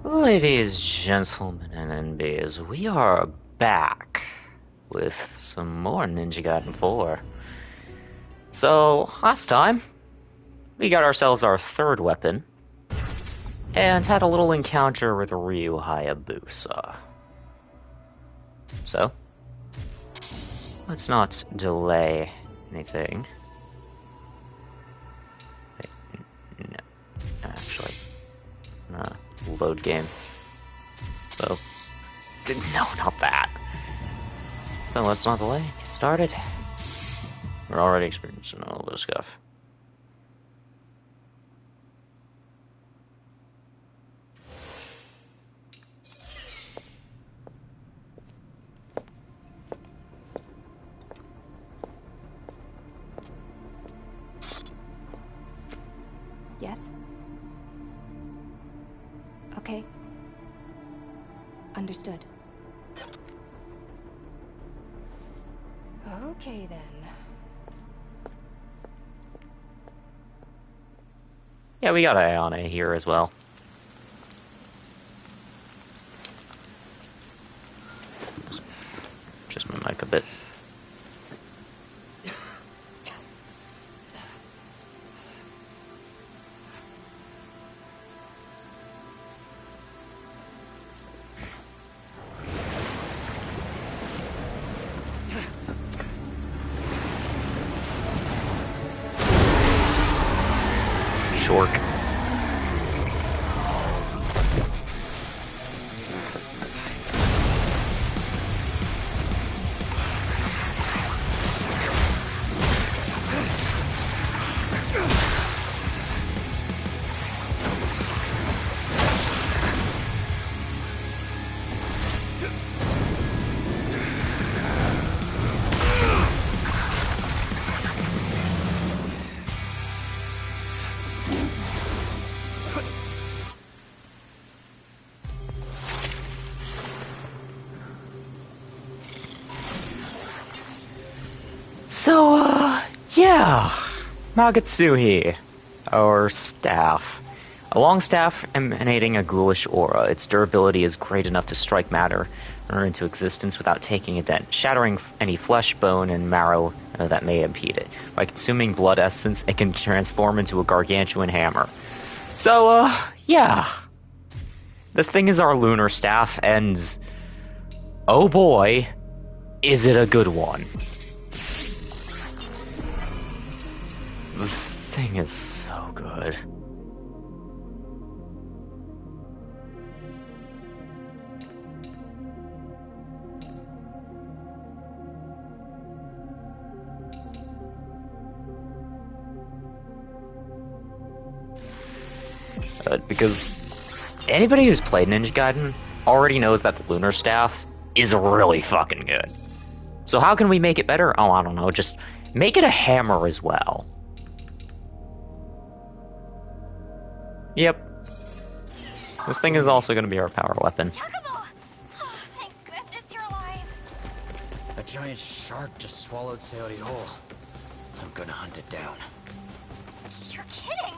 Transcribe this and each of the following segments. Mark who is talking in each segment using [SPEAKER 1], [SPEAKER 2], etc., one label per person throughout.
[SPEAKER 1] Ladies, gentlemen, and NBs, we are back with some more Ninja Gaiden 4. So, last time, we got ourselves our third weapon, and had a little encounter with Ryu Hayabusa. So, let's not delay anything. Wait, no, actually, load game. So, no, not that. So let's not delay. Get started. We're already experiencing all this stuff.
[SPEAKER 2] Yes? Okay. Understood. Okay, then.
[SPEAKER 1] Yeah, we got Ayane here as well. Just my mic a bit. Shork. So, yeah. Magatsuhi, our staff. A long staff emanating a ghoulish aura. Its durability is great enough to strike matter into existence without taking a dent, shattering any flesh, bone, and marrow that may impede it. By consuming blood essence, it can transform into a gargantuan hammer. So, yeah. This thing is our lunar staff, and oh boy, is it a good one. This thing is so good. Because anybody who's played Ninja Gaiden already knows that the lunar staff is really fucking good. So how can we make it better? Oh, I don't know, just make it a hammer as well. Yep. This thing is also going to be our power weapon.
[SPEAKER 3] Yakumo! Oh, thank goodness you're alive.
[SPEAKER 4] A giant shark just swallowed Sayori whole. I'm gonna hunt it down.
[SPEAKER 3] You're kidding!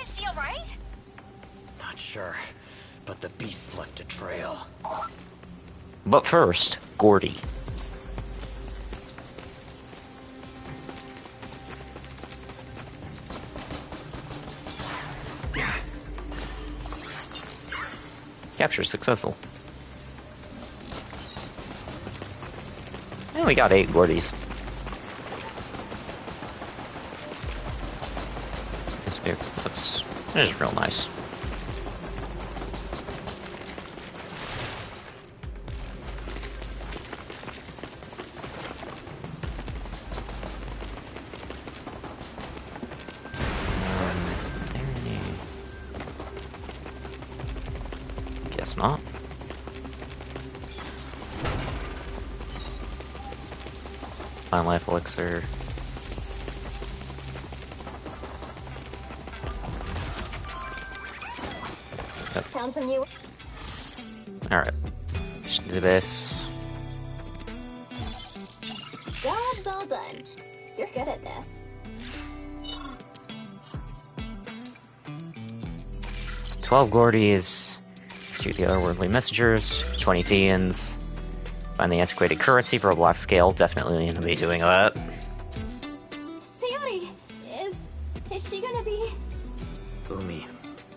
[SPEAKER 3] Is she alright?
[SPEAKER 4] Not sure, but the beast left a trail.
[SPEAKER 1] But first, Gordy. Capture successful. And we got 8 Gordys. That is real nice. Guess not. Fine life elixir. Yep.
[SPEAKER 3] Found some new.
[SPEAKER 1] Alright. Just do this.
[SPEAKER 3] Job's all done. You're good at this.
[SPEAKER 1] 12 Gordies, execute the otherworldly messengers, 20 fiends, find the antiquated currency for a black scale, definitely gonna be doing that.
[SPEAKER 3] Sayori, is she gonna be?
[SPEAKER 4] Umi,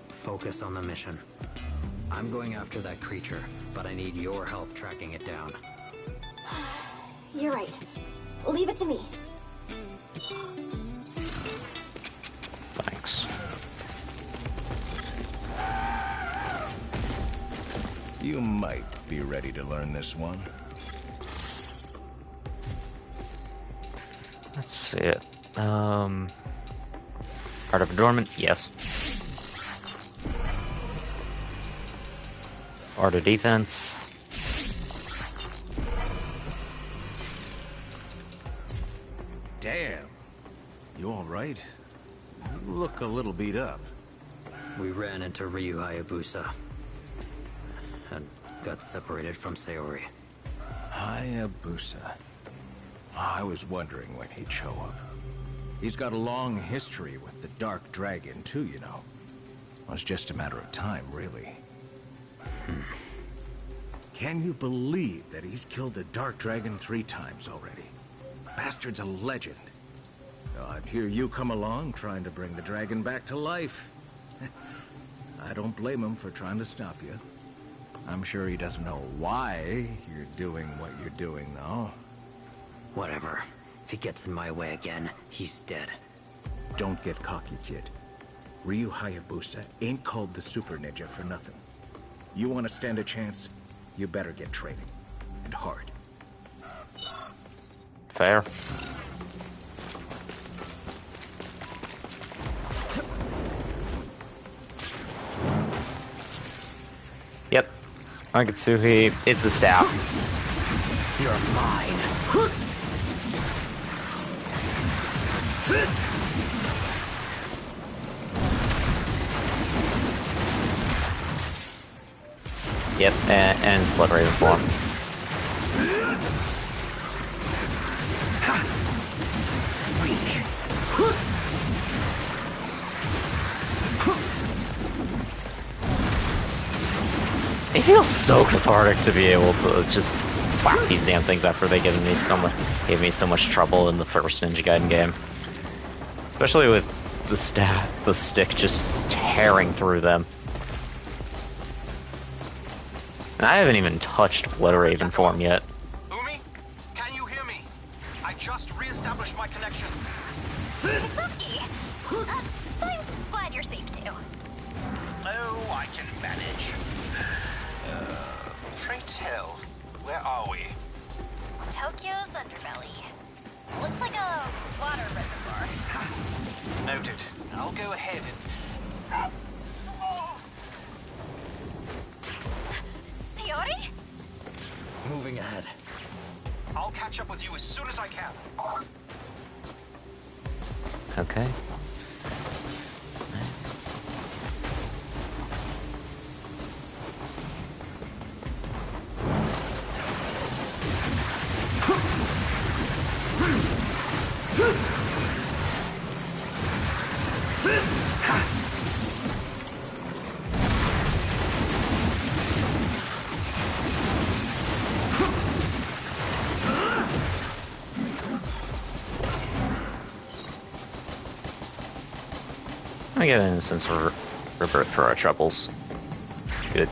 [SPEAKER 4] focus on the mission. I'm going after that creature, but I need your help tracking it down.
[SPEAKER 3] You're right. Leave it to me.
[SPEAKER 1] Thanks.
[SPEAKER 5] You might be ready to learn this one.
[SPEAKER 1] Let's see it. Art of Adornment, yes. Art of Defense.
[SPEAKER 5] Damn. You alright? You look a little beat up.
[SPEAKER 4] We ran into Ryu Hayabusa and got separated from Sayori.
[SPEAKER 5] Hayabusa. I was wondering when he'd show up. He's got a long history with the Dark Dragon, too, you know. Well, it's just a matter of time, really. Can you believe that he's killed the Dark Dragon 3 times already? Bastard's a legend. And here you come along, trying to bring the dragon back to life. I don't blame him for trying to stop you. I'm sure he doesn't know why you're doing what you're doing, though.
[SPEAKER 4] Whatever. If he gets in my way again, he's dead.
[SPEAKER 5] Don't get cocky, kid. Ryu Hayabusa ain't called the Super Ninja for nothing. You want to stand a chance, you better get training. And hard.
[SPEAKER 1] Fair. Yep. Magatsuhi, it's the staff.
[SPEAKER 4] You're mine.
[SPEAKER 1] Yep, and it's Blood Raven form. It feels so cathartic to be able to just whack these damn things after they gave me so much trouble in the first Ninja Gaiden game. Especially with the stick just tearing through them. And I haven't even touched Blood Raven form yet.
[SPEAKER 6] Umi, can you hear me? I just re-established my connection.
[SPEAKER 3] Sasuke! I'm glad you're safe too.
[SPEAKER 6] Oh, I can manage. Pray tell, where are we?
[SPEAKER 3] Tokyo's underbelly. Looks like a water reservoir.
[SPEAKER 6] Noted. I'll go ahead and...
[SPEAKER 3] Sayori?
[SPEAKER 4] Moving ahead.
[SPEAKER 6] I'll catch up with you as soon as I can.
[SPEAKER 1] Okay. I get an instance of rebirth for our troubles. Good.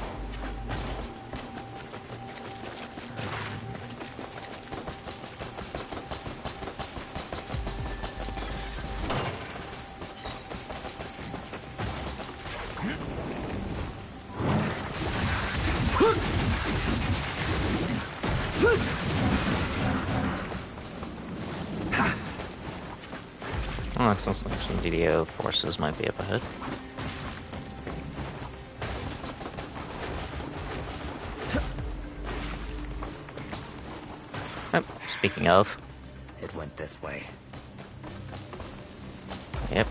[SPEAKER 1] Oh, it sounds like some DDO forces might be up ahead. Oh, speaking of.
[SPEAKER 4] It went this way.
[SPEAKER 1] Yep.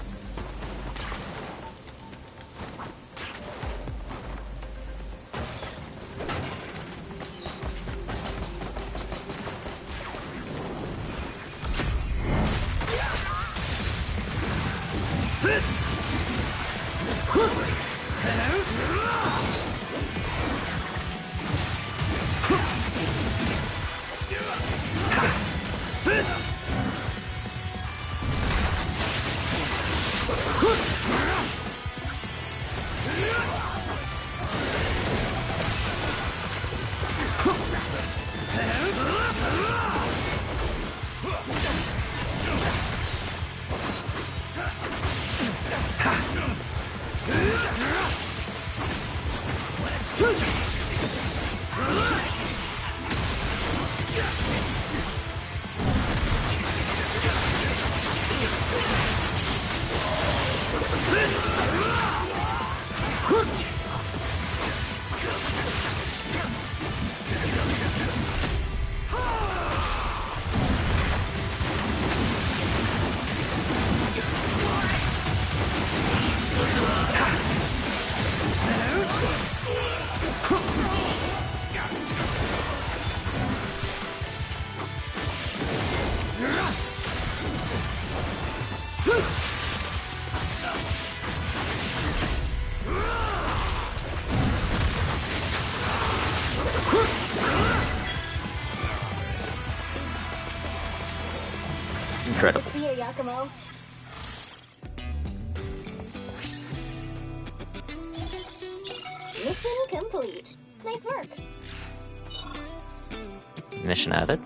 [SPEAKER 1] Incredible.
[SPEAKER 3] Good to see you, Yakumo. Mission complete. Nice work.
[SPEAKER 1] Mission added.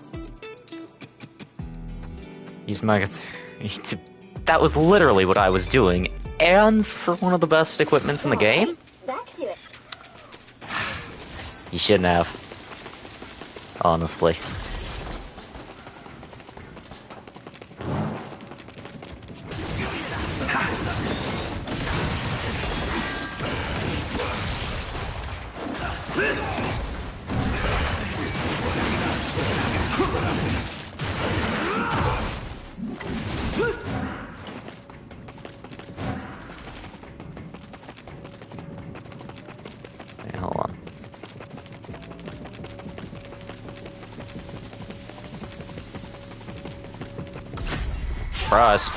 [SPEAKER 1] Use Magatsuhi to... That was literally what I was doing. And for one of the best equipments in the game?
[SPEAKER 3] Alright, back to it.
[SPEAKER 1] You shouldn't have. Honestly. Hey, hold on. Surprise.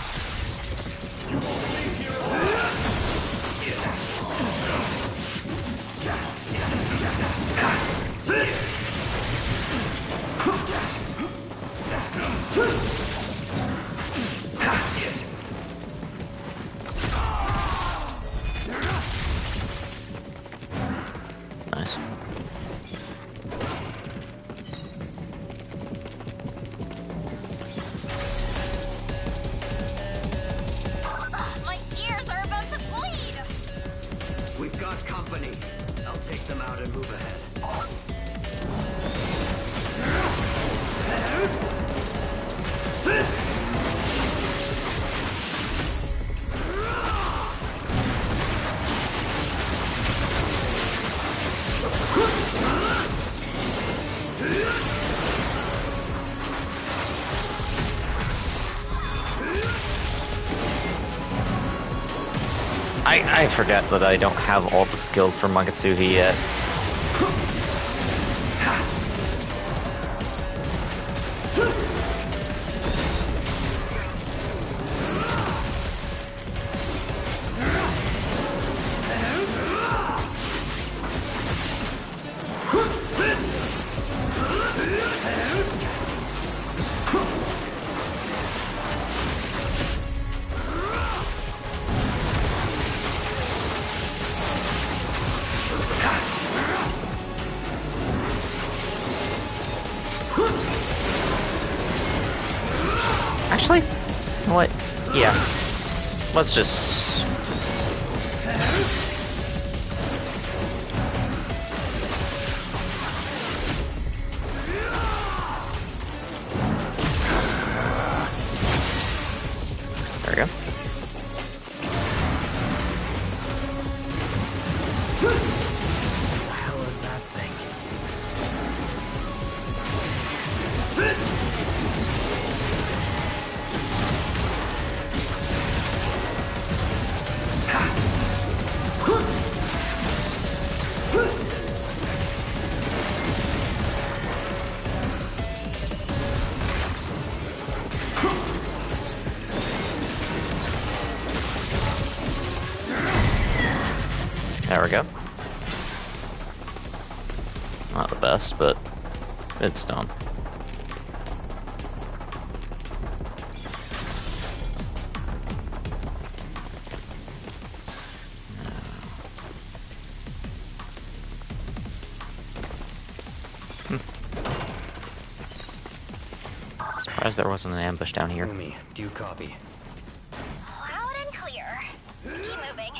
[SPEAKER 1] Nice.
[SPEAKER 3] My ears are about to bleed.
[SPEAKER 4] We've got company. I'll take them out and move ahead.
[SPEAKER 1] I forget that I don't have all the skills for Magatsuhi yet. Actually, you know what? Yeah. Let's just... There we go.
[SPEAKER 4] What the hell is that thing?
[SPEAKER 1] There we go. Not the best, but it's done. Surprised there wasn't an ambush down here.
[SPEAKER 4] Umi, do you copy?
[SPEAKER 3] Loud and clear. Keep moving.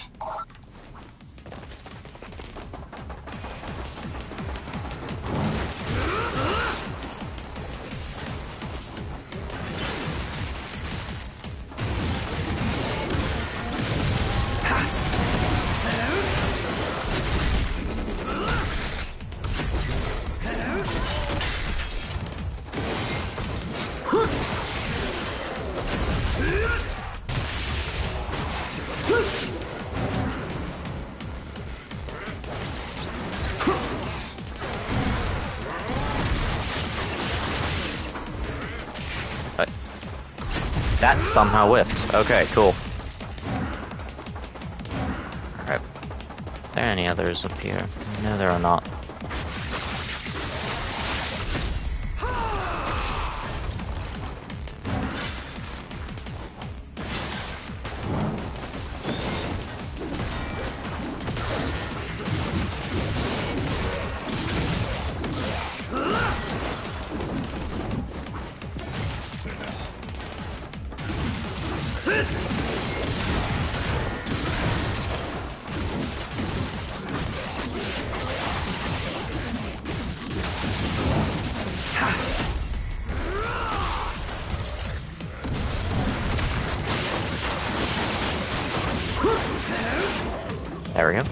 [SPEAKER 1] That somehow whiffed. Okay, cool. Alright. Are there any others up here? No, there are not. There we go.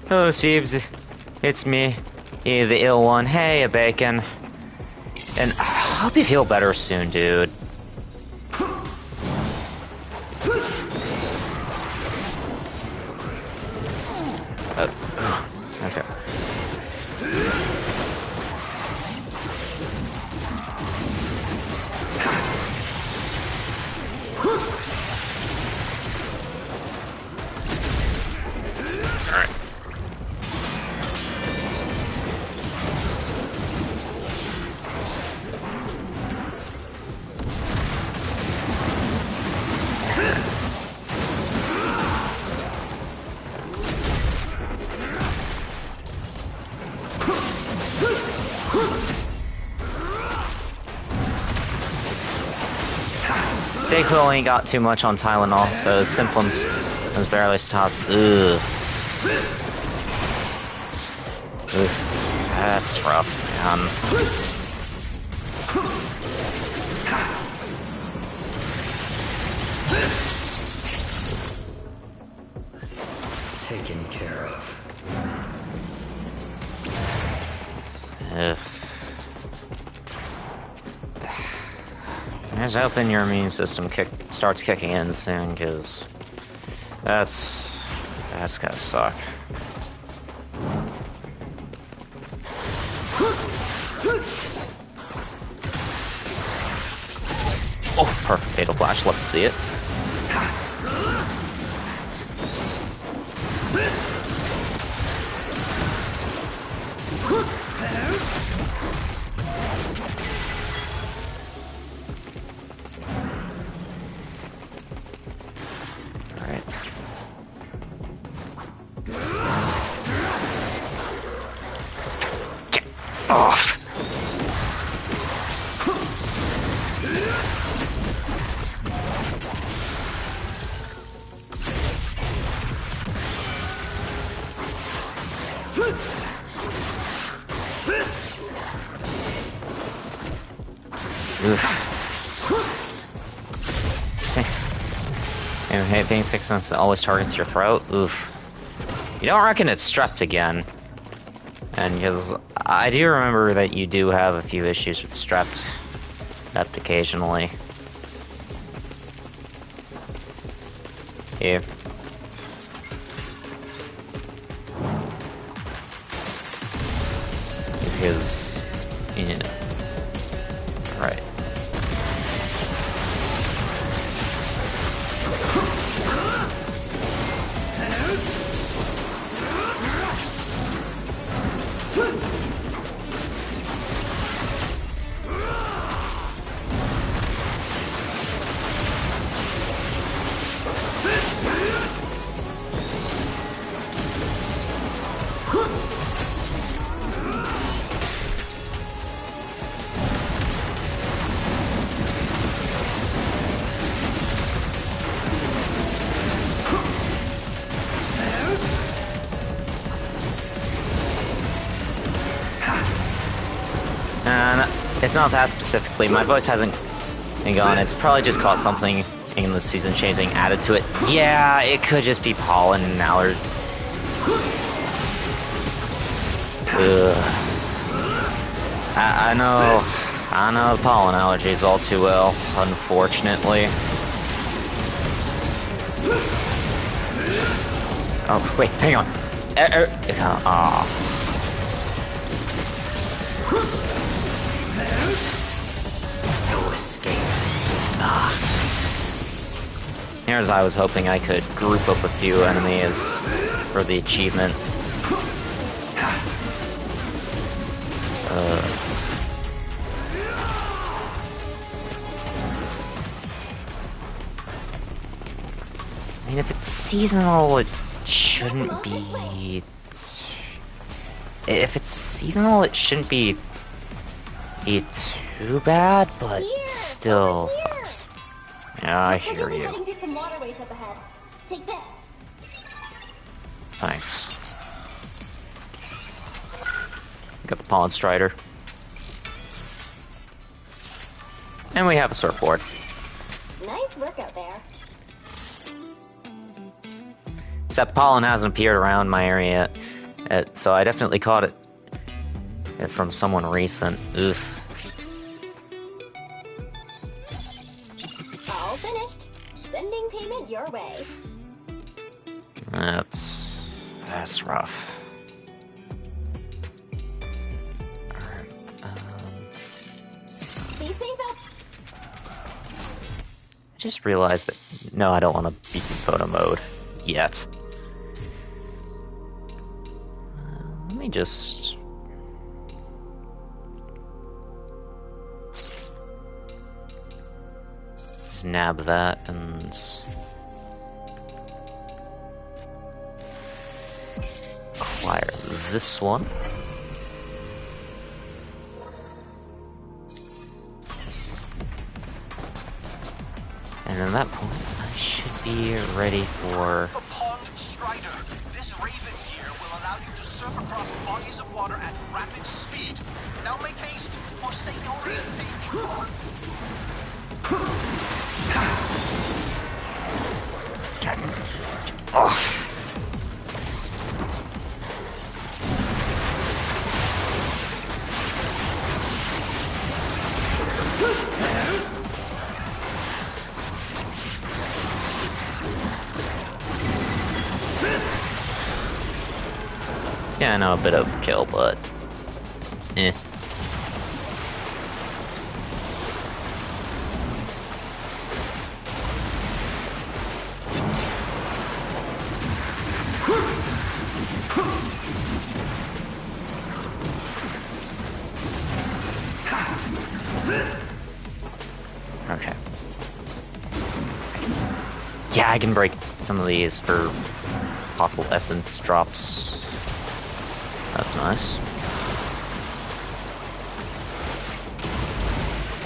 [SPEAKER 1] Hello, Siebes. It's me, you, the ill one. Hey, a bacon. And I hope you feel better soon, dude. Okay. Thankfully, only got too much on Tylenol, so the symptoms was barely stopped. Ugh. Ugh. That's rough, man.
[SPEAKER 4] Taken care of.
[SPEAKER 1] Ugh. I was hoping your immune system starts kicking in soon, because that's gotta suck. Oh, perfect fatal flash. Love to see it. Off. Hey, being 6 months always targets your throat. Oof. You don't reckon it's strep again? And because I do remember that you do have a few issues with strep occasionally. Here. Because, you know, right. It's not that specifically. My voice hasn't been gone. It's probably just caught something in the season changing added to it. Yeah, it could just be pollen and allergy. I know pollen allergies all too well, unfortunately. Oh, wait, hang on. No escape. Here's I was hoping I could group up a few enemies for the achievement. I mean, if it's seasonal, it shouldn't be... If it's seasonal, it shouldn't be too bad, but still sucks. Yeah, I hear you.
[SPEAKER 3] Heading through some waterways up ahead. Take this.
[SPEAKER 1] Thanks. Got the Pollen Strider. And we have a surfboard.
[SPEAKER 3] Nice work out there.
[SPEAKER 1] Except pollen hasn't appeared around my area yet, so I definitely caught it from someone recent. Oof.
[SPEAKER 3] All finished. Sending payment your way.
[SPEAKER 1] That's rough. Alright,
[SPEAKER 3] Be safe out.
[SPEAKER 1] I just realized that, no, I don't want to be in photo mode yet. Let me just... nab that and... acquire this one. And at that point, I should be ready for...
[SPEAKER 6] The Pond Strider. This raven here will allow you to surf across bodies of water at rapid speed. Now make haste, for Sayori's sake.
[SPEAKER 1] Oh. Yeah, I know, a bit of kill, but... eh. Okay. Yeah, I can break some of these for possible essence drops. That's nice.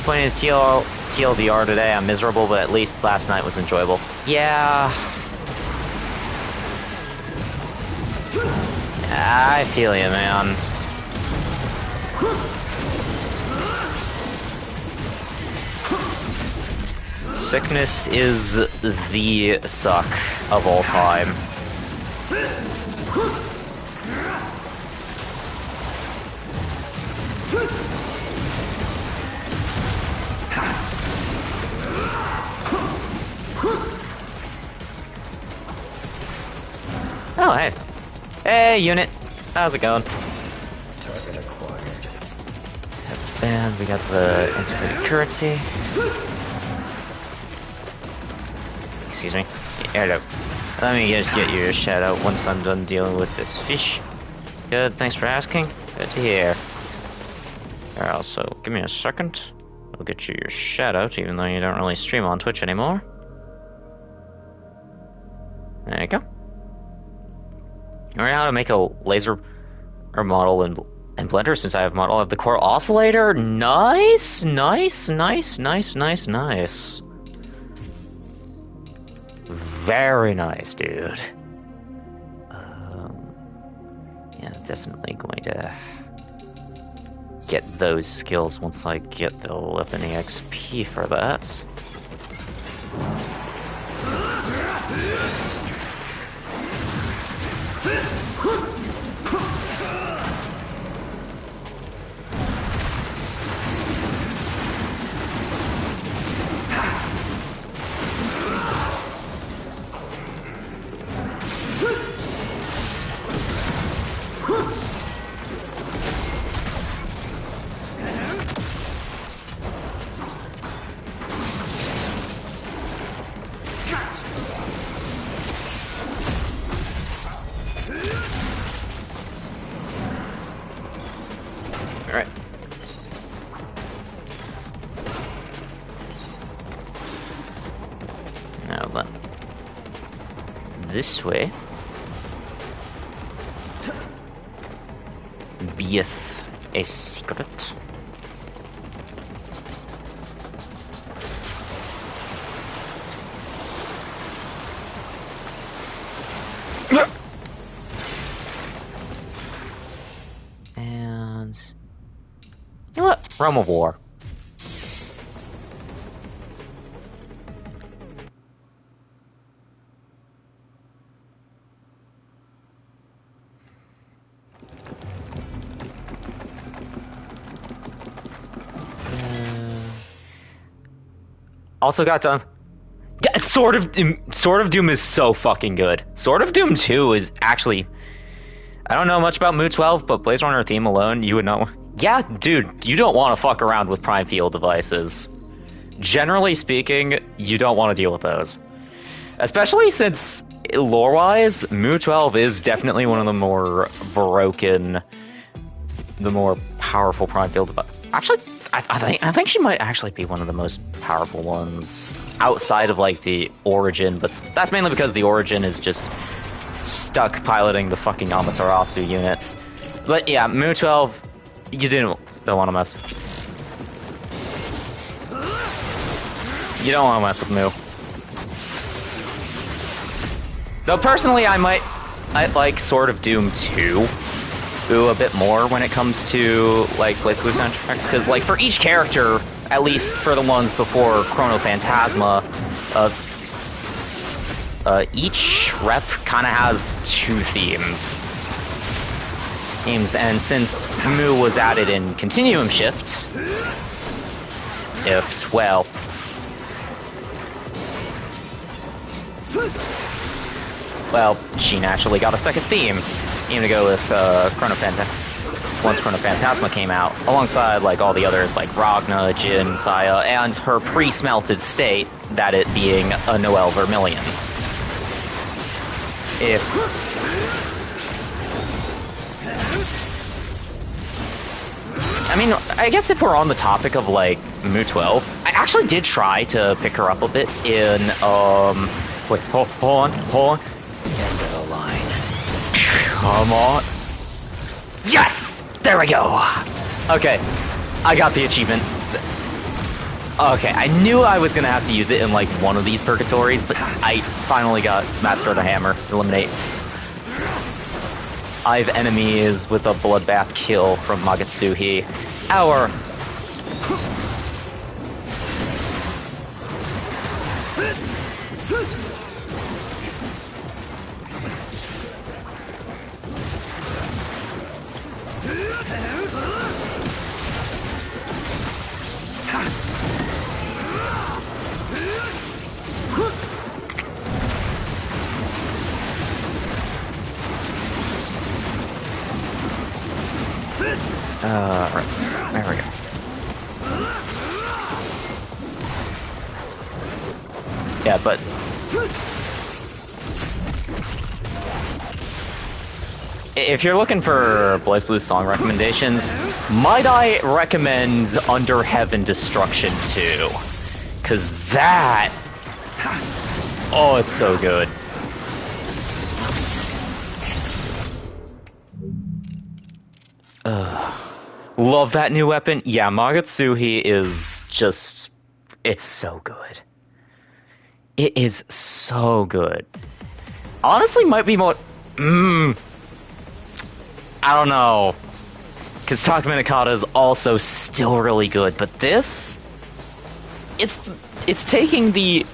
[SPEAKER 1] Point is, TLDR today, I'm miserable, but at least last night was enjoyable. Yeah. I feel you, man. Sickness is the suck of all time. Oh, hey. Hey, unit. How's it going?
[SPEAKER 4] Target acquired.
[SPEAKER 1] And we got the integrated currency. Excuse me. Hello. Let me just get your shout out once I'm done dealing with this fish. Good, thanks for asking. Good to hear. Alright, also, give me a second. I'll get you your shout out, even though you don't really stream on Twitch anymore. There you go. Alright, how to make a laser or model in Blender since I have model of the core oscillator. Nice, nice, nice, nice, nice, nice. Very nice, dude. Yeah, definitely going to get those skills once I get the 11 EXP for that. Alright. Now then. This way. Beeth a secret. And you know what? Realm of War. Also got done. Yeah, Sword of Doom is so fucking good. Sword of Doom 2 is actually... I don't know much about Mu 12, but Blaze Runner theme alone, you would know. Yeah, dude, you don't want to fuck around with Prime Field devices. Generally speaking, you don't want to deal with those. Especially since, lore-wise, Mu 12 is definitely one of the more broken, the more powerful Prime Field devices. Actually, I think she might actually be one of the most powerful ones outside of, like, the Origin, but that's mainly because the Origin is just stuck piloting the fucking Amaterasu units. But yeah, Mu 12, you don't want to mess with. You don't want to mess with Mu. Though personally, I like Sword of Doom 2 a bit more when it comes to like Blaze Blue soundtracks, because like for each character, at least for the ones before Chrono Phantasma, each rep kind of has two themes. And since Mu was added in Continuum Shift, well, she naturally got a second theme. Even to go with Chrono Phantasma. Once Chrono Phantasma came out, alongside like all the others like Ragna, Jin, Saya, and her pre-smelted state, that it being a Noel Vermilion. I mean, I guess if we're on the topic of like Mu 12, I actually did try to pick her up a bit in wait, hold on. Yes, the line. Come on. Yes! There we go! Okay, I got the achievement. Okay, I knew I was gonna have to use it in like one of these purgatories, but I finally got Master of the Hammer. Eliminate 5 enemies with a bloodbath kill from Magatsuhi. Our... right. There we go. Yeah, but... if you're looking for Blaze Blue song recommendations, might I recommend Under Heaven Destruction 2? 'Cause that... oh, it's so good. Love that new weapon. Yeah, Magatsuhi is just... it's so good. It is so good. Honestly, might be more... I don't know. Because Talk Minikata is also still really good, but this... It's taking the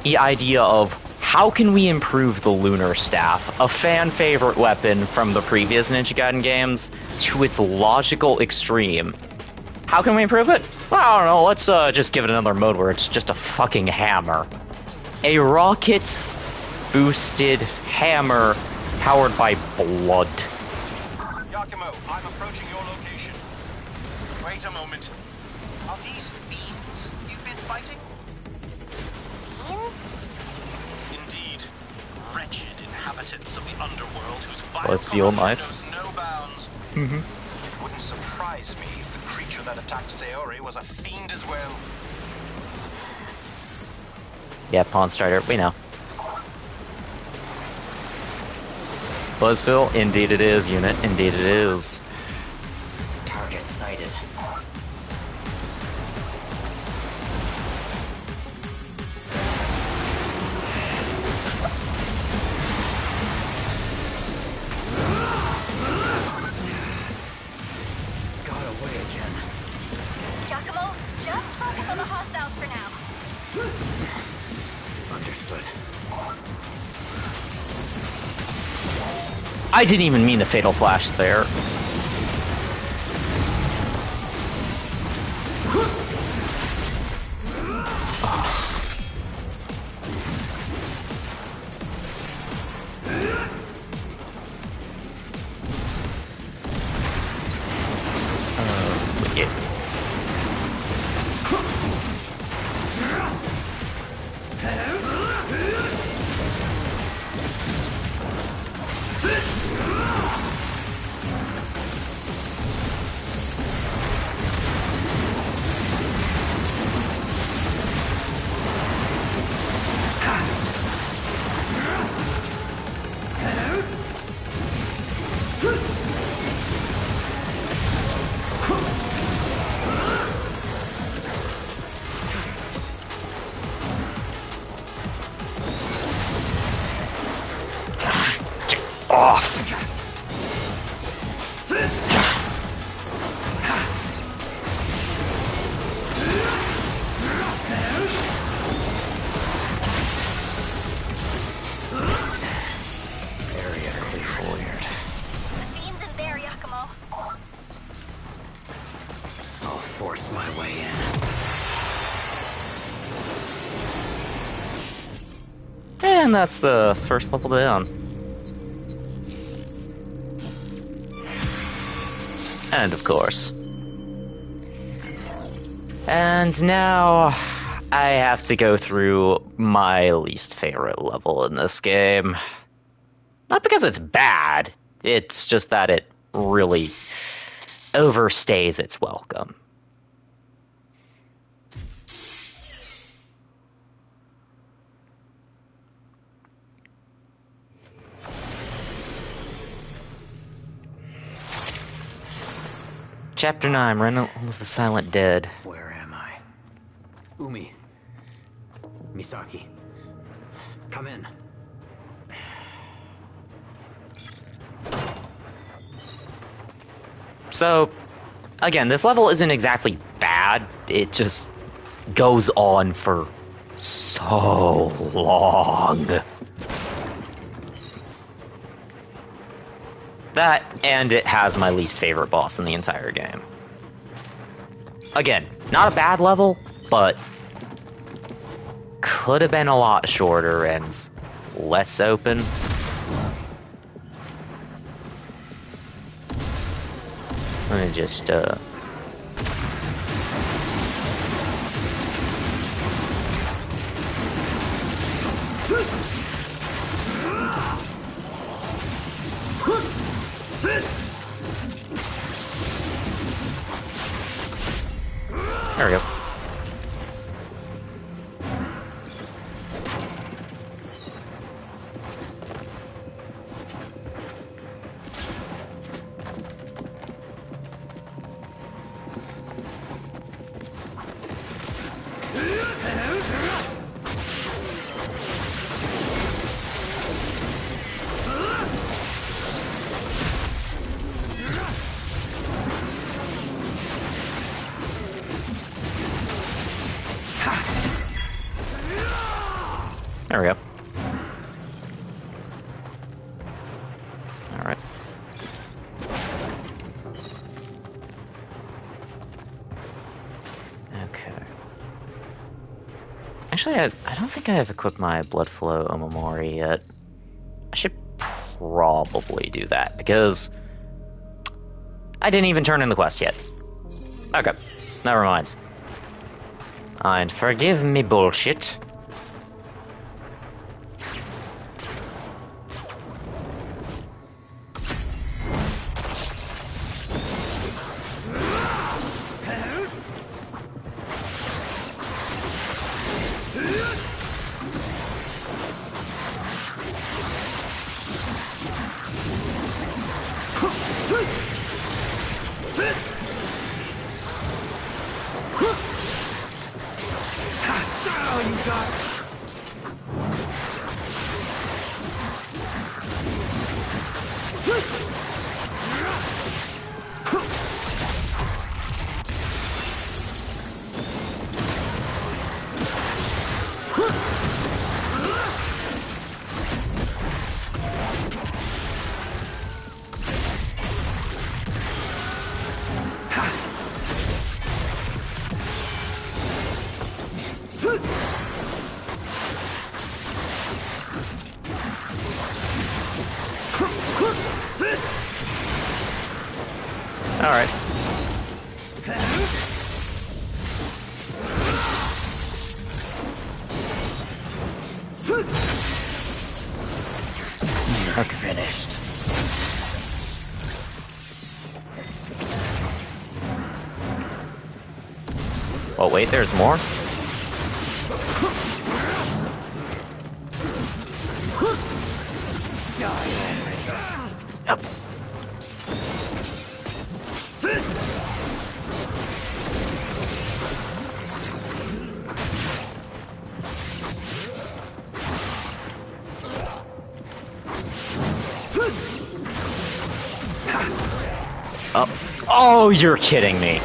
[SPEAKER 1] idea of how can we improve the Lunar Staff, a fan-favorite weapon from the previous Ninja Gaiden games, to its logical extreme. How can we improve it? Well, I don't know, let's just give it another mode where it's just a fucking hammer. A rocket-boosted hammer powered by blood.
[SPEAKER 6] Yakumo, I'm approaching your location. Wait a moment. Are these fiends you've been fighting? Indeed. Wretched inhabitants of the underworld whose vile
[SPEAKER 1] Let's feel
[SPEAKER 6] corruption
[SPEAKER 1] nice.
[SPEAKER 6] knows no bounds.
[SPEAKER 1] Mm-hmm.
[SPEAKER 6] It wouldn't surprise me if the creature that attacked Sayori was a fiend as well.
[SPEAKER 1] Yeah, Pawn Strider, we know. Buzzville, indeed it is, unit, indeed it is.
[SPEAKER 4] Target sighted. Got away again.
[SPEAKER 3] Yakumo, just focus on the hostiles for now.
[SPEAKER 4] Understood.
[SPEAKER 1] I didn't even mean the Fatal Flash there. Yeah.
[SPEAKER 4] Area cleared.
[SPEAKER 3] The fiend's in there, Yakumo.
[SPEAKER 4] I'll force my way in.
[SPEAKER 1] And that's the first level down. And of course. And now I have to go through my least favorite level in this game. Not because it's bad, it's just that it really overstays its welcome. Chapter 9, Realm of the Silent Dead.
[SPEAKER 4] Where am I? Umi. Misaki. Come in.
[SPEAKER 1] So, again, this level isn't exactly bad, it just goes on for so long. That, and it has my least favorite boss in the entire game. Again, not a bad level, but could have been a lot shorter and less open. Let me just, there we go. There we go. Alright. Okay. Actually, I don't think I have equipped my Blood Flow Omamori yet. I should probably do that, because I didn't even turn in the quest yet. Okay, never mind. And forgive me bullshit. Alright.
[SPEAKER 4] You're finished.
[SPEAKER 1] Oh, wait, there's more? Yep. Oh, you're kidding me.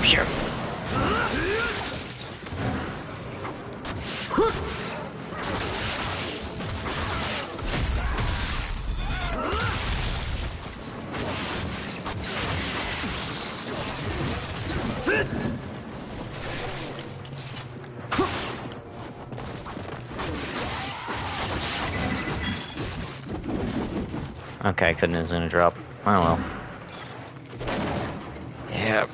[SPEAKER 1] Sure. Okay, couldn't have gonna drop. Oh well. Yep.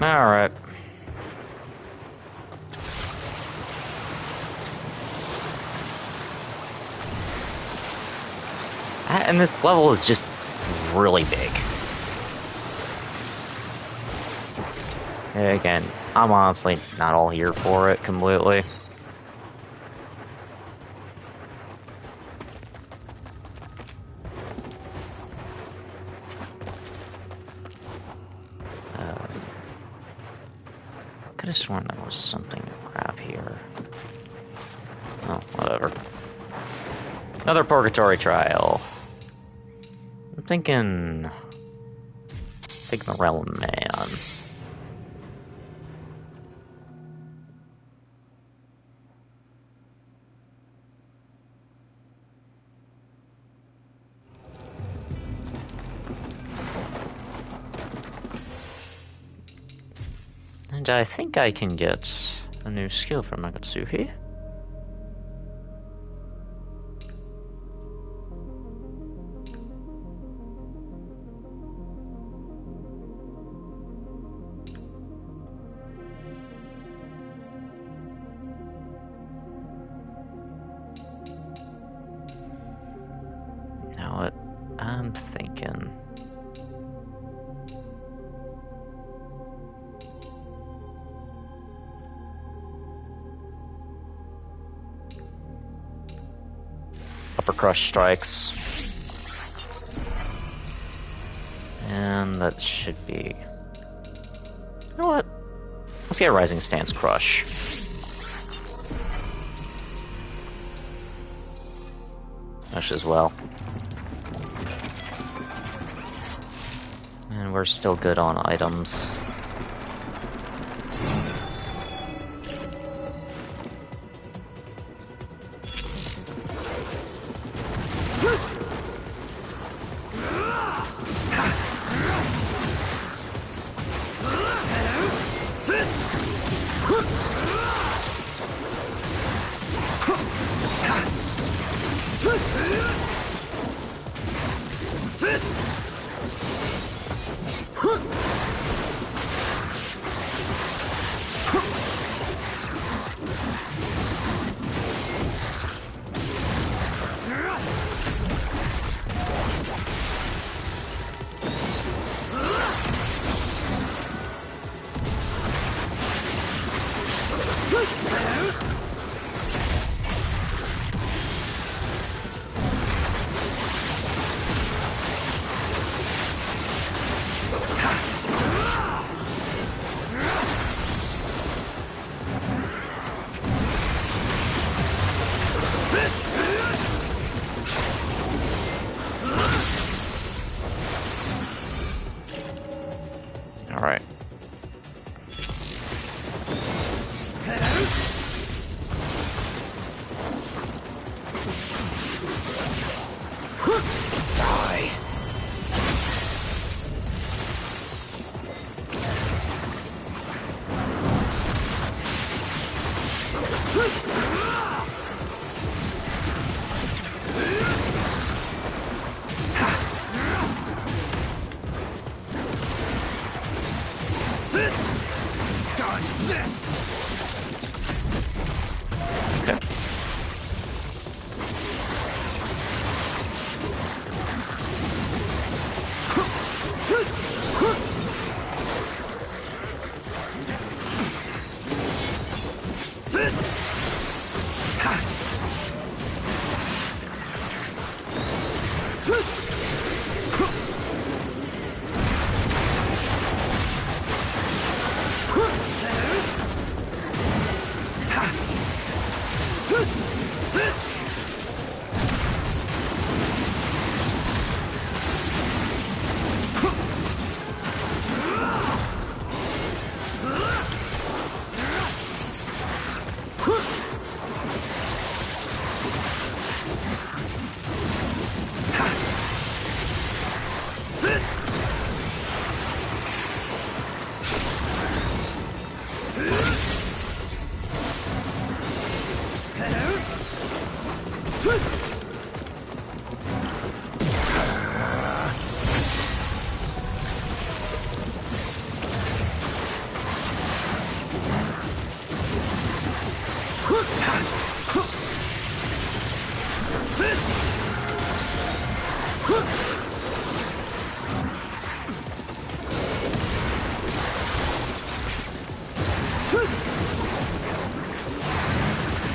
[SPEAKER 1] Alright. And this level is just really big. Again, I'm honestly not all here for it completely. Could have sworn there was something to grab here. Oh, whatever. Another purgatory trial. I'm thinking the realm man. And I think I can get a new skill from Magatsuhi. Now what I'm thinking. Upper crush strikes. And that should be... You know what? Let's get a rising stance crush. Rush as well. And we're still good on items. Alright. Die.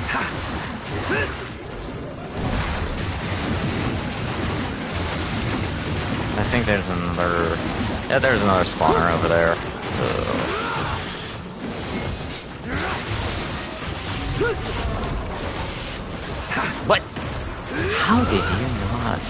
[SPEAKER 1] Okay. I think there's another... Yeah, there's another spawner over there. What? How did you not?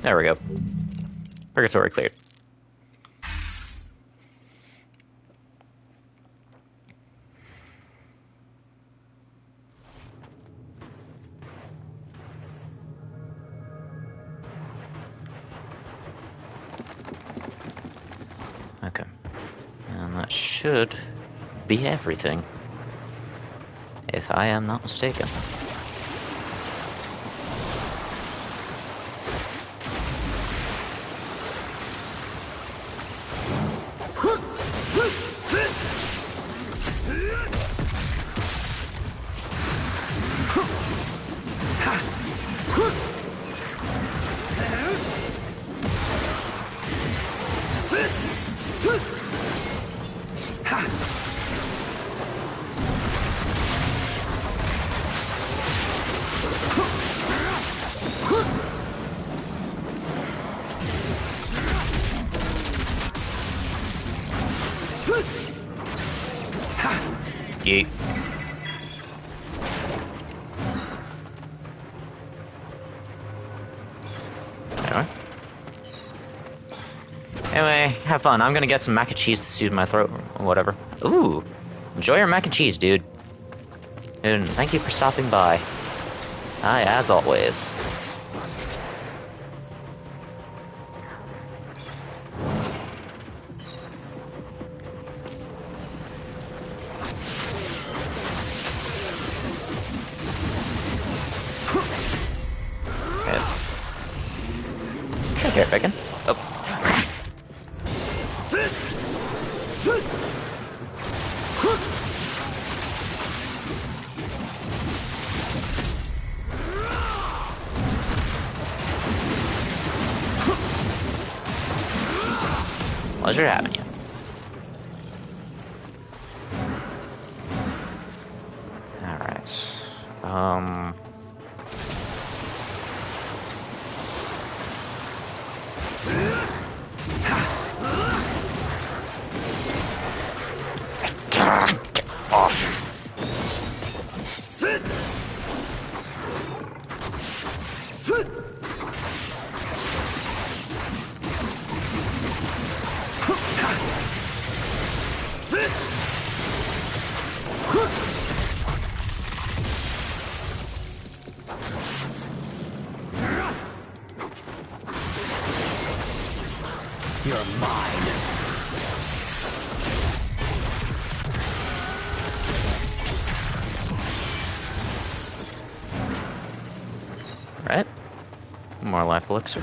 [SPEAKER 1] There we go. Purgatory cleared. Okay. And that should be everything, if I am not mistaken. Yeet. Anyway, have fun. I'm gonna get some mac and cheese to soothe my throat or whatever. Ooh, enjoy your mac and cheese, dude. And thank you for stopping by. Hi, as always. Yes. Here, bacon. Oh. Pleasure having you. Alright. Get off.
[SPEAKER 4] You're mine.
[SPEAKER 1] Right? More life elixir.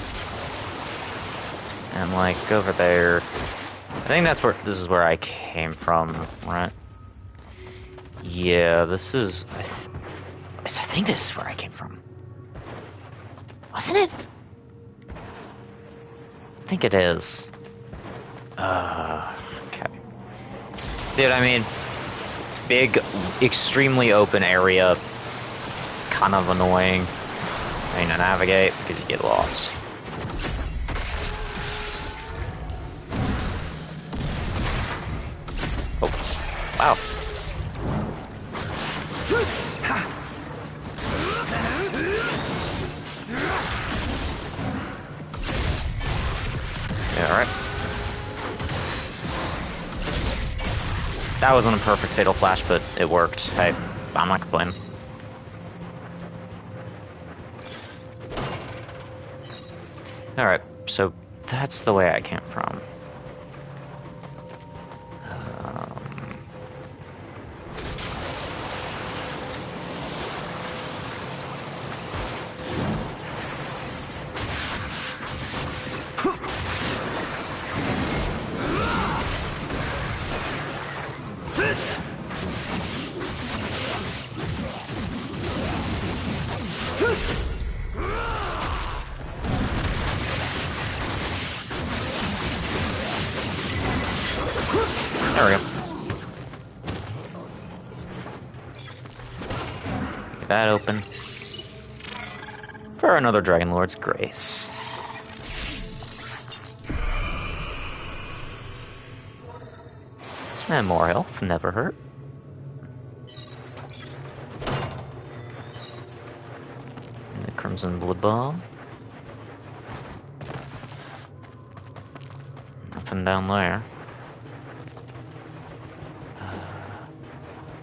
[SPEAKER 1] And like over there, I think this is where I came from, right? Yeah, this is, I think this is where I came from. Wasn't it? I think it is. Okay. See what I mean? Big, extremely open area. Kind of annoying. I mean, to navigate because you get lost. Oh, wow. Yeah, alright. That wasn't a perfect fatal flash, but it worked. Hey, I'm not complaining. Alright, so that's the way I came from. There we go. Get that open. For another Dragon Lord's grace. And more health, never hurt. And the Crimson Blood Bomb. Nothing down there.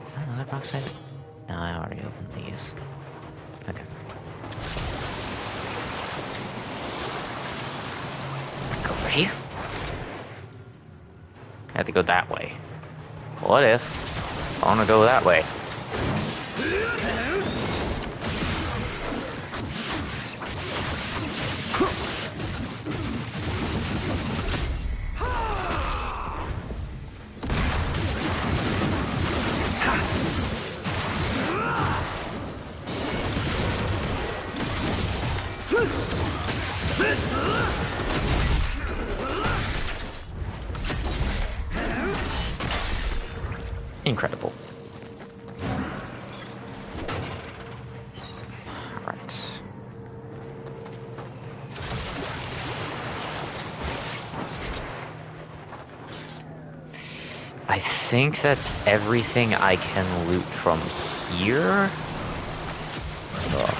[SPEAKER 1] Is that another box I... No, I already opened these. Okay. Go over here. I have to go that way. What if I want to go that way? Incredible. Alright. I think that's everything I can loot from here. Ugh.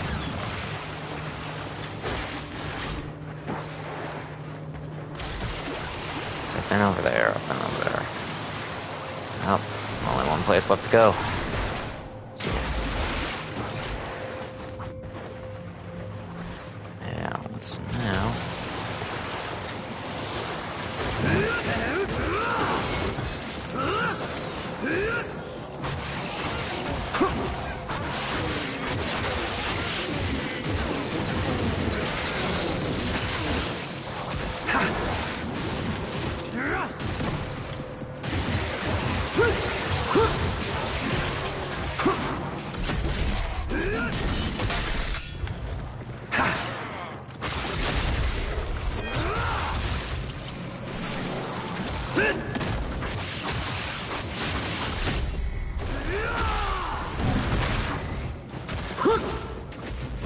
[SPEAKER 1] So I've been over there, I've been over there. Oh, only one place left to go. So, yeah, what's now?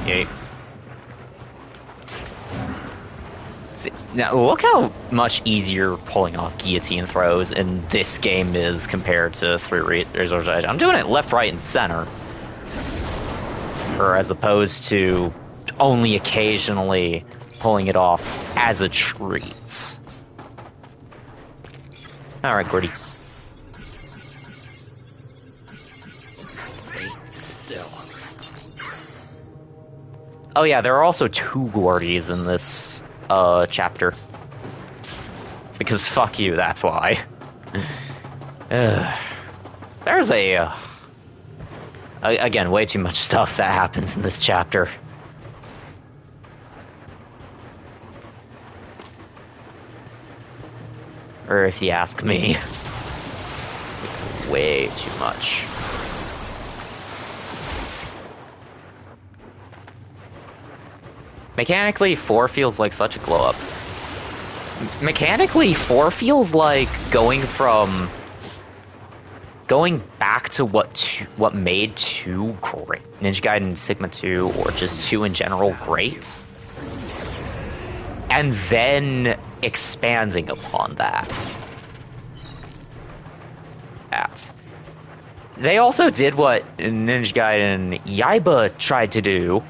[SPEAKER 1] Okay. See, now, look how much easier pulling off guillotine throws in this game is compared to Three Razor's Edge. I'm doing it left, right, and center. Or as opposed to only occasionally pulling it off as a treat. Alright, Gordy.
[SPEAKER 4] Stay still.
[SPEAKER 1] Oh yeah, there are also 2 Gordys in this chapter. Because fuck you, that's why. There's again, way too much stuff that happens in this chapter. Or if you ask me, way too much. Mechanically, 4 feels like such a glow up. Mechanically, 4 feels like going back to what made 2 great. Ninja Gaiden Sigma 2, or just 2 in general, great. And then expanding upon that. They also did what Ninja Gaiden Yaiba tried to do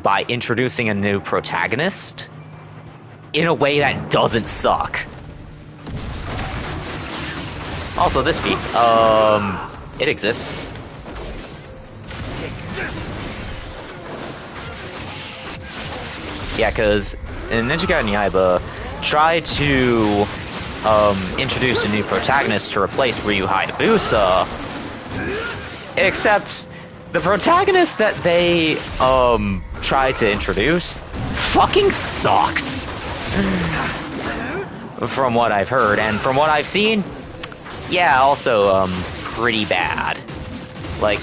[SPEAKER 1] by introducing a new protagonist in a way that doesn't suck. Also, this feat, it exists. Yeah, because Ninja Gaiden Yaiba tried to introduce a new protagonist to replace Ryu Hayabusa, except the protagonist that they tried to introduce fucking sucked. From what I've heard, and from what I've seen, yeah, also pretty bad. Like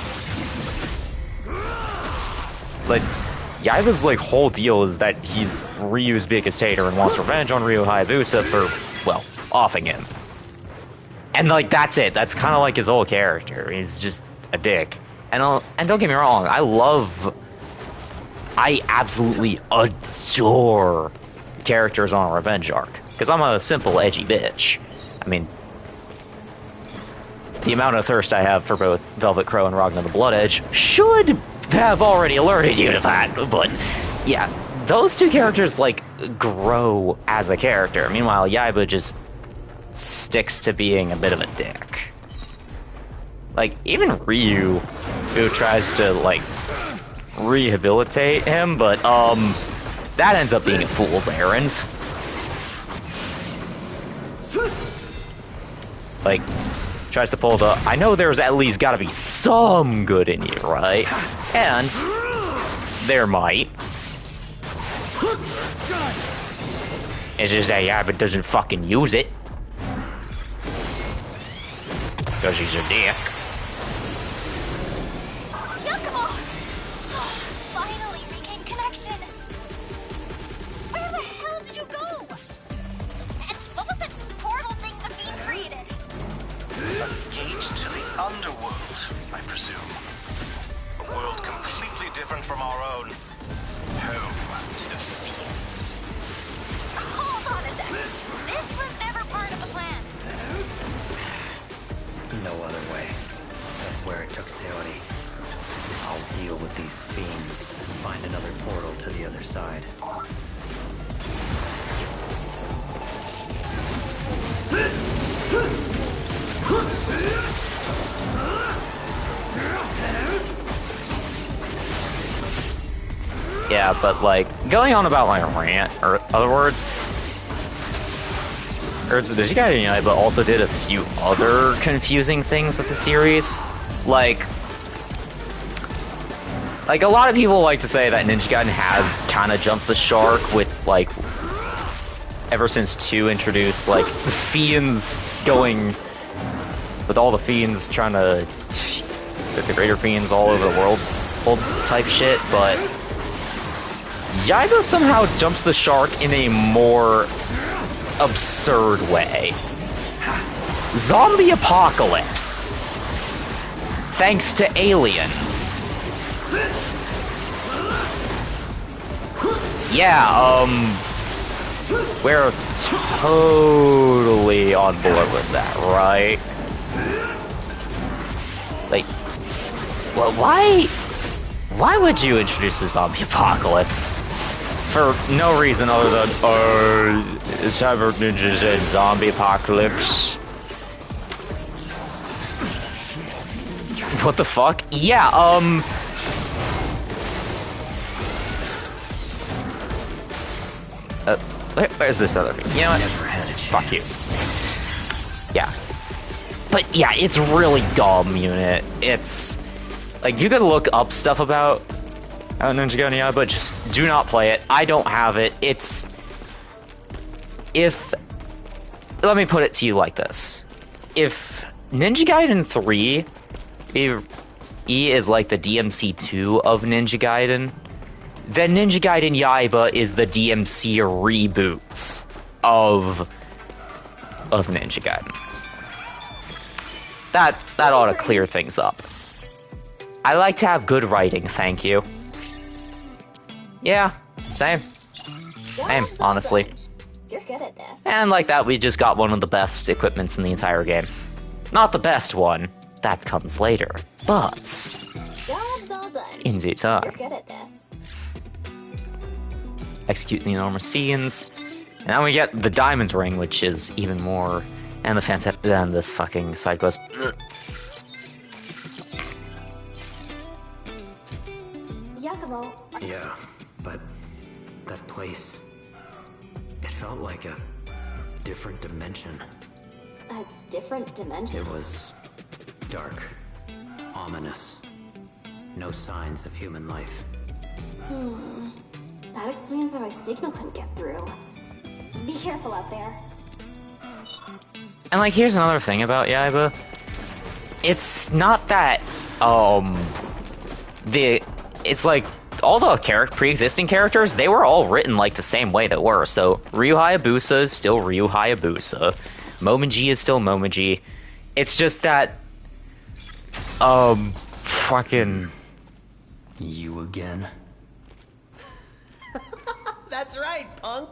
[SPEAKER 1] Yaiba's whole deal is that he's Ryu's biggest hater and wants revenge on Ryu Hayabusa for, well, offing him. And that's it. That's kind of his whole character. He's just a dick. And don't get me wrong, I absolutely adore characters on a revenge arc, because I'm a simple edgy bitch. I mean, the amount of thirst I have for both Velvet Crow and Ragnar the Blood Edge should have already alerted you to that, but yeah, those 2 characters grow as a character. Meanwhile, Yaiba just sticks to being a bit of a dick. Even Ryu, who tries to rehabilitate him, but that ends up being a fool's errand. Tries to pull the, I know there's at least gotta be some good in you, right? And there might. It's just that Yaiba doesn't fucking use it. Because he's a dick.
[SPEAKER 3] Yakumo! Finally regained connection! Where the hell did you go? And what was that portal thing the fiend created?
[SPEAKER 6] A gate to the underworld, I presume. A world completely different from our own. Home to the fiends.
[SPEAKER 3] Hold on a second. This was never part of the plan.
[SPEAKER 4] No other way. That's where it took Sayori. I'll deal with these fiends and find another portal to the other side.
[SPEAKER 1] Yeah, but like, going on about my rant, or other words, Did you Gaiden Unite, but also did a few other confusing things with the series. Like a lot of people like to say that Ninja Gaiden has kind of jumped the shark with, like, ever since 2 introduced, like, the fiends going, with all the fiends trying to, the greater fiends all over the world, old type shit, but Yaiba somehow jumps the shark in a more absurd way. Zombie apocalypse. Thanks to aliens. Yeah, we're totally on board with that, right? Like, well, why would you introduce the zombie apocalypse? For no reason other than, cyber ninjas and zombie apocalypse. What the fuck? Yeah, where's this other thing? You know what?
[SPEAKER 4] Never had a chance.
[SPEAKER 1] Fuck you. Yeah. But yeah, it's really dumb, unit. It's like, you could look up stuff about Ninja Gaiden Yaiba, but just do not play it. I don't have it. Let me put it to you like this. If Ninja Gaiden 3 is like the DMC2 of Ninja Gaiden, then Ninja Gaiden Yaiba is the DMC reboots of Ninja Gaiden. That ought to clear things up. I like to have good writing, thank you. Yeah, same, honestly.
[SPEAKER 3] You're good at this.
[SPEAKER 1] And like that, we just got one of the best equipments in the entire game. Not the best one, that comes later, but
[SPEAKER 3] Job's all done.
[SPEAKER 1] in due time.
[SPEAKER 3] You're good at this.
[SPEAKER 1] Execute the enormous fiends, and now we get the diamond ring, which is even more, and then this fucking side quest.
[SPEAKER 3] Yakumo,
[SPEAKER 4] Yeah, but that place, it felt like a different dimension.
[SPEAKER 3] a different dimension.
[SPEAKER 4] It was dark, ominous, no signs of human life.
[SPEAKER 3] That explains why my signal couldn't get through. Be careful out there.
[SPEAKER 1] And like, here's another thing about Yaiba. It's not that, it's like, all the pre-existing characters, they were all written like the same way they were. So, Ryu Hayabusa is still Ryu Hayabusa. Momoji is still Momoji. It's just that, fucking...
[SPEAKER 4] You again?
[SPEAKER 7] That's right, punk.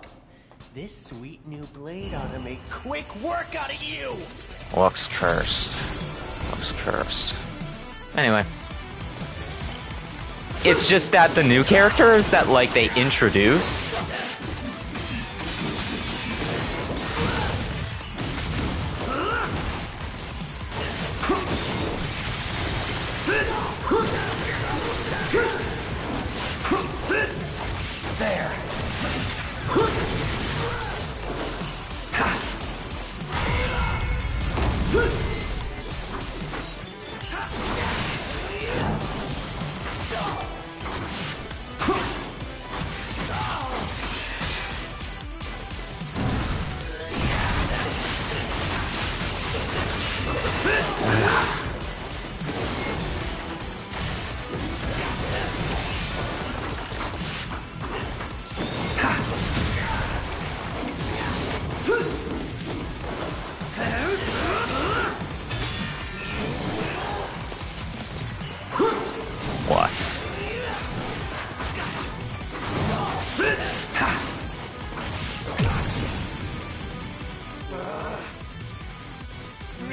[SPEAKER 7] This sweet new blade ought to make quick work out of you.
[SPEAKER 1] Looks cursed. Anyway. It's just that the new characters that, like, they introduce...
[SPEAKER 7] There.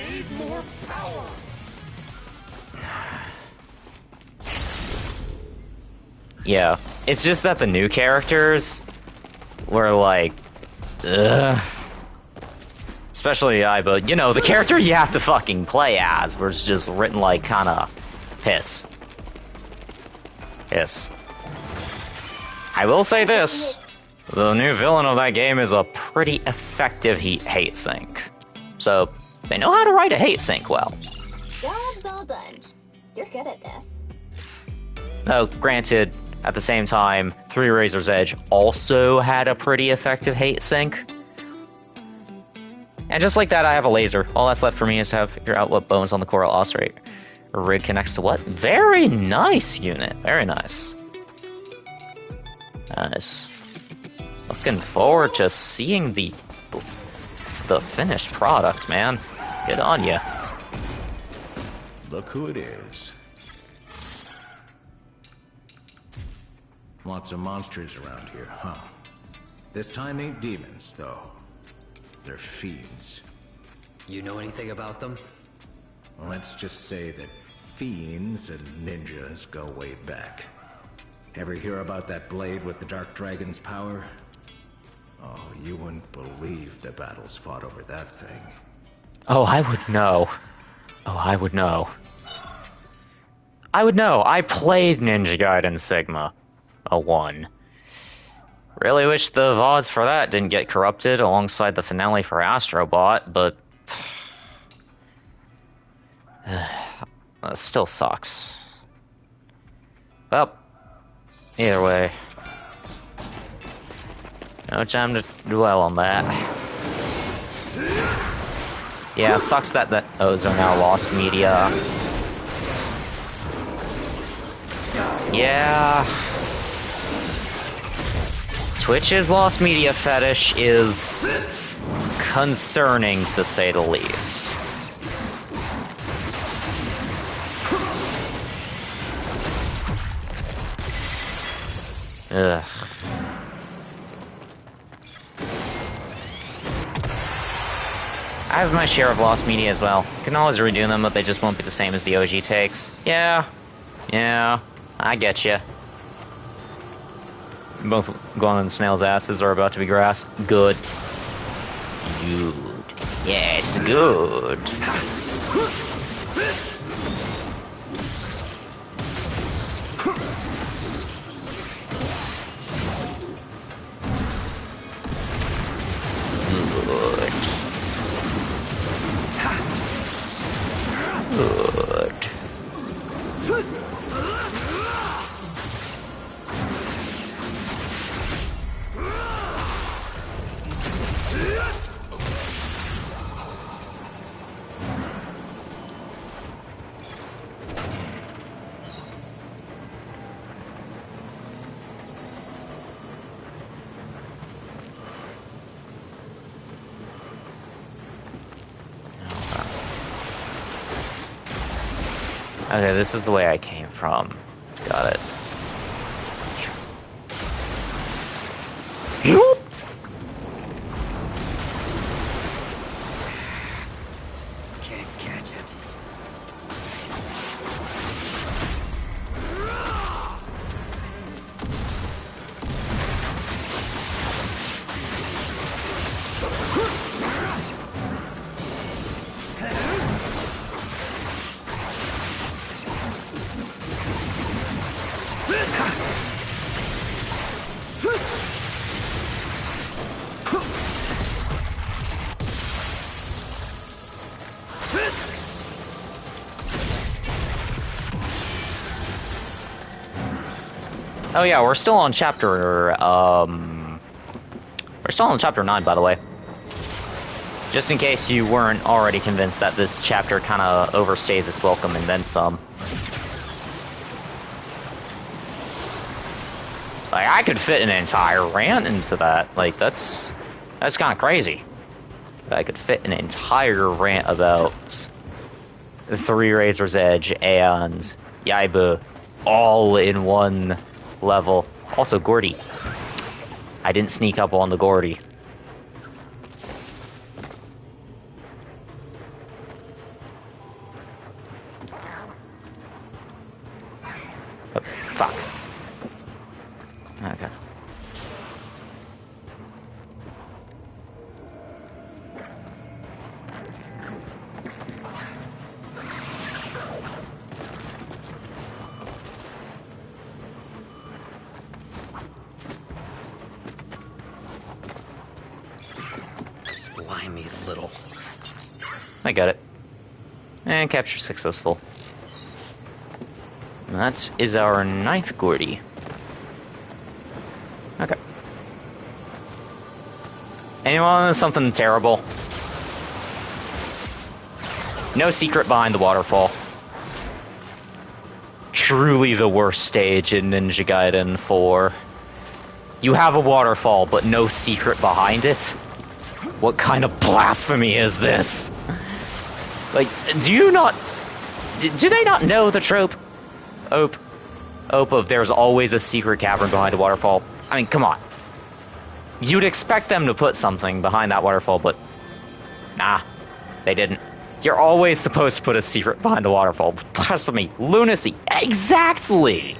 [SPEAKER 7] need more power.
[SPEAKER 1] Yeah, it's just that the new characters were like, ugh. Especially Iba, you know, the character you have to fucking play as was just written like kinda piss. Piss. I will say this, the new villain of that game is a pretty effective hate sink. So, they know how to write a hate sink well.
[SPEAKER 3] Job's all done. You're good at this.
[SPEAKER 1] Though, granted, at the same time, Three Razor's Edge also had a pretty effective hate sink. And just like that, I have a laser. All that's left for me is to figure out what bones on the coral oscillate rig connects to what. Very nice unit. Very nice. Nice. Looking forward to seeing the finished product, man. Good on ya.
[SPEAKER 5] Look who it is. Lots of monsters around here, huh? This time ain't demons, though. They're fiends.
[SPEAKER 4] You know anything about them?
[SPEAKER 5] Let's just say that fiends and ninjas go way back. Ever hear about that blade with the Dark Dragon's power? Oh, you wouldn't believe the battles fought over that thing.
[SPEAKER 1] Oh, I would know. Oh, I would know. I would know. I played Ninja Gaiden Sigma. A 1. Really wish the VODs for that didn't get corrupted alongside the finale for Astrobot, but... that still sucks. Well, either way. No time to dwell on that. Yeah, it sucks that those are now lost media. Yeah... Twitch's lost media fetish is concerning, to say the least. Ugh. I have my share of lost media as well. Can always redo them, but they just won't be the same as the OG takes. Yeah, I get you. Both Guan and Snail's asses are about to be grass. Good. Good. Yes, good. Good. Good. Okay, this is the way I came from. Got it.
[SPEAKER 4] Can't catch it.
[SPEAKER 1] Oh yeah, we're still on chapter, we're still on chapter 9, by the way. Just in case you weren't already convinced that this chapter kinda overstays its welcome and then some. Like, I could fit an entire rant into that. Like, that's kinda crazy. I could fit an entire rant about the Three Razor's Edge and Yaiba all in one level. Also, Gordy. I didn't sneak up on the Gordy. Fuck. Okay.
[SPEAKER 4] Slimy little.
[SPEAKER 1] I got it. And capture successful. That is our 9th Gordy. Okay. Anyone want something terrible? No secret behind the waterfall. Truly the worst stage in Ninja Gaiden 4. You have a waterfall, but no secret behind it? What kind of blasphemy is this? Like, do they not know the trope? Ope of there's always a secret cavern behind a waterfall. I mean, come on. You'd expect them to put something behind that waterfall, but nah, they didn't. You're always supposed to put a secret behind the waterfall. Blasphemy, lunacy, exactly!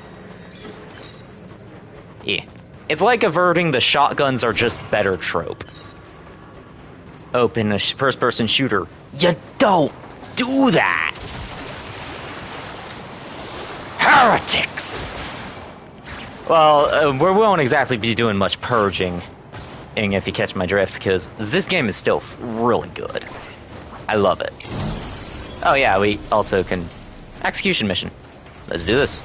[SPEAKER 1] Yeah. It's like averting the shotguns are just better trope. Open a first-person shooter. You don't do that! Heretics! Well, we won't exactly be doing much purging, if you catch my drift, because this game is still really good. I love it. Oh yeah, we also can... Execution mission. Let's do this.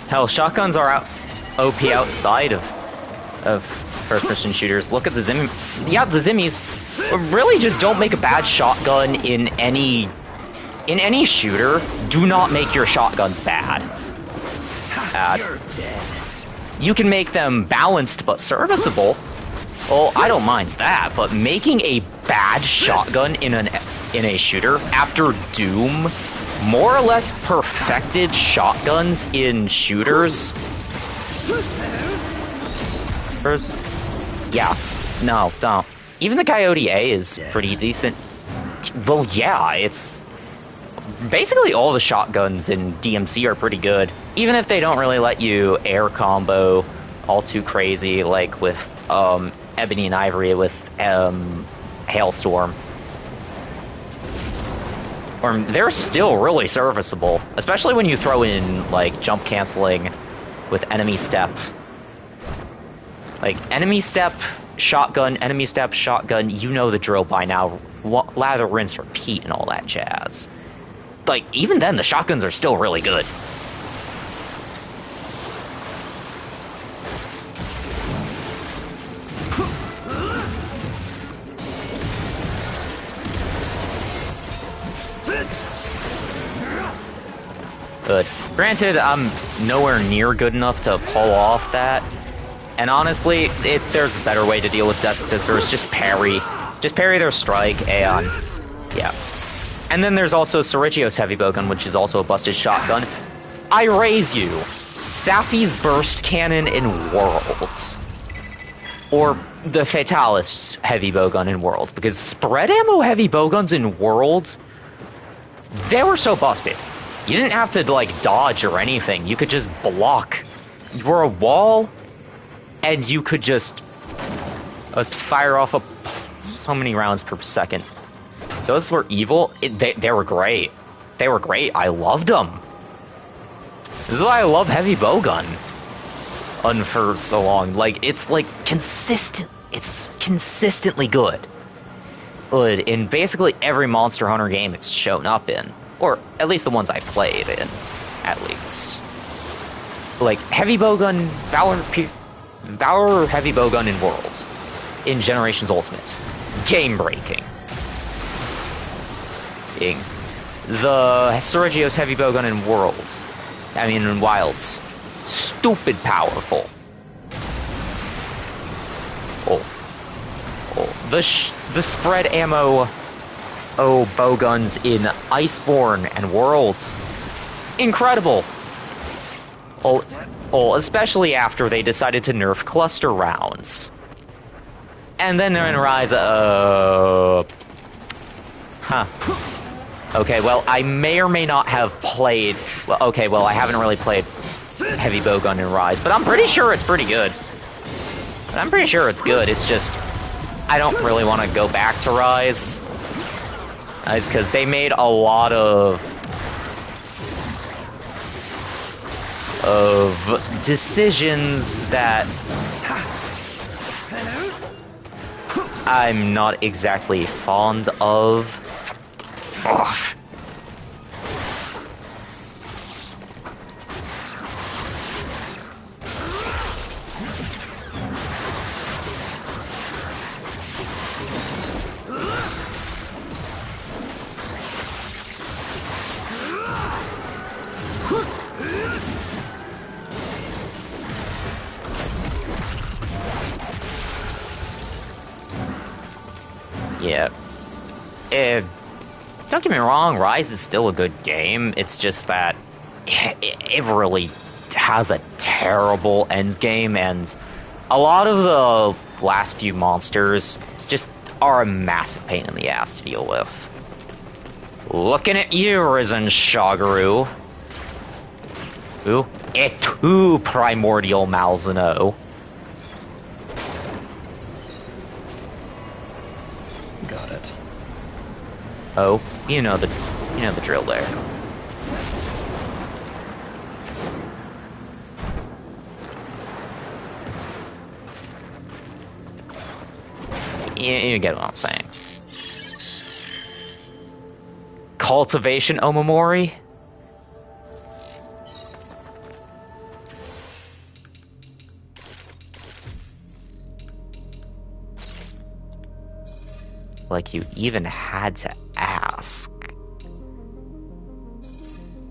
[SPEAKER 1] Hell, shotguns are OP outside of first-person shooters. Look at the Zim. Yeah, the Zimmies really just don't make a bad shotgun in any shooter. Do not make your shotguns bad.
[SPEAKER 7] You're dead.
[SPEAKER 1] You can make them balanced but serviceable. Well, I don't mind that, but making a bad shotgun in a shooter after Doom. More or less perfected shotguns in shooters. Yeah, no, don't. Even the Coyote A is pretty decent. Well, yeah, it's... Basically all the shotguns in DMC are pretty good. Even if they don't really let you air combo all too crazy, like with Ebony and Ivory with Hailstorm. Or they're still really serviceable, especially when you throw in like jump canceling with enemy step. Like enemy step, shotgun, enemy step, shotgun. You know the drill by now. Lather, rinse, repeat, and all that jazz. Like even then, the shotguns are still really good. Good. Granted, I'm nowhere near good enough to pull off that. And honestly, there's a better way to deal with Death Sisters. Just parry. Just parry their strike, and... yeah. And then there's also Sergio's heavy bowgun, which is also a busted shotgun. I raise you. Safi's burst cannon in Worlds. Or the Fatalis heavy bowgun in Worlds. Because spread ammo heavy bowguns in Worlds, they were so busted. You didn't have to, like, dodge or anything. You could just block. You were a wall, and you could just fire off so many rounds per second. Those were evil. They were great. They were great. I loved them. This is why I love heavy bowgun. For so long. Like, it's, like, consistent. It's consistently good. Good in basically every Monster Hunter game it's shown up in. Or at least the ones I played in, at least. Like, heavy bowgun, Valor heavy bowgun in Worlds. In Generations Ultimate. Game-breaking. The Sergio's heavy bowgun in Worlds. I mean, in Wilds. Stupid powerful. The spread ammo 2.0 bowguns in Iceborne and World. Incredible! Well, especially after they decided to nerf cluster rounds. And then in Rise, Okay, well, I may or may not have played... Well, okay, well, I haven't really played heavy bowgun in Rise, but I'm pretty sure it's pretty good. I'm pretty sure it's good, it's just... I don't really want to go back to Rise. It's because they made a lot of decisions that I'm not exactly fond of. Ugh. Yeah. Don't get me wrong, Rise is still a good game. It's just that it really has a terrible ends game, and a lot of the last few monsters just are a massive pain in the ass to deal with. Looking at you, Risen Shagaru. Ooh, Etu Primordial Malzeno.
[SPEAKER 4] Got it.
[SPEAKER 1] Oh, you know the drill there. You get what I'm saying. Cultivation Omamori? Like you even had to ask.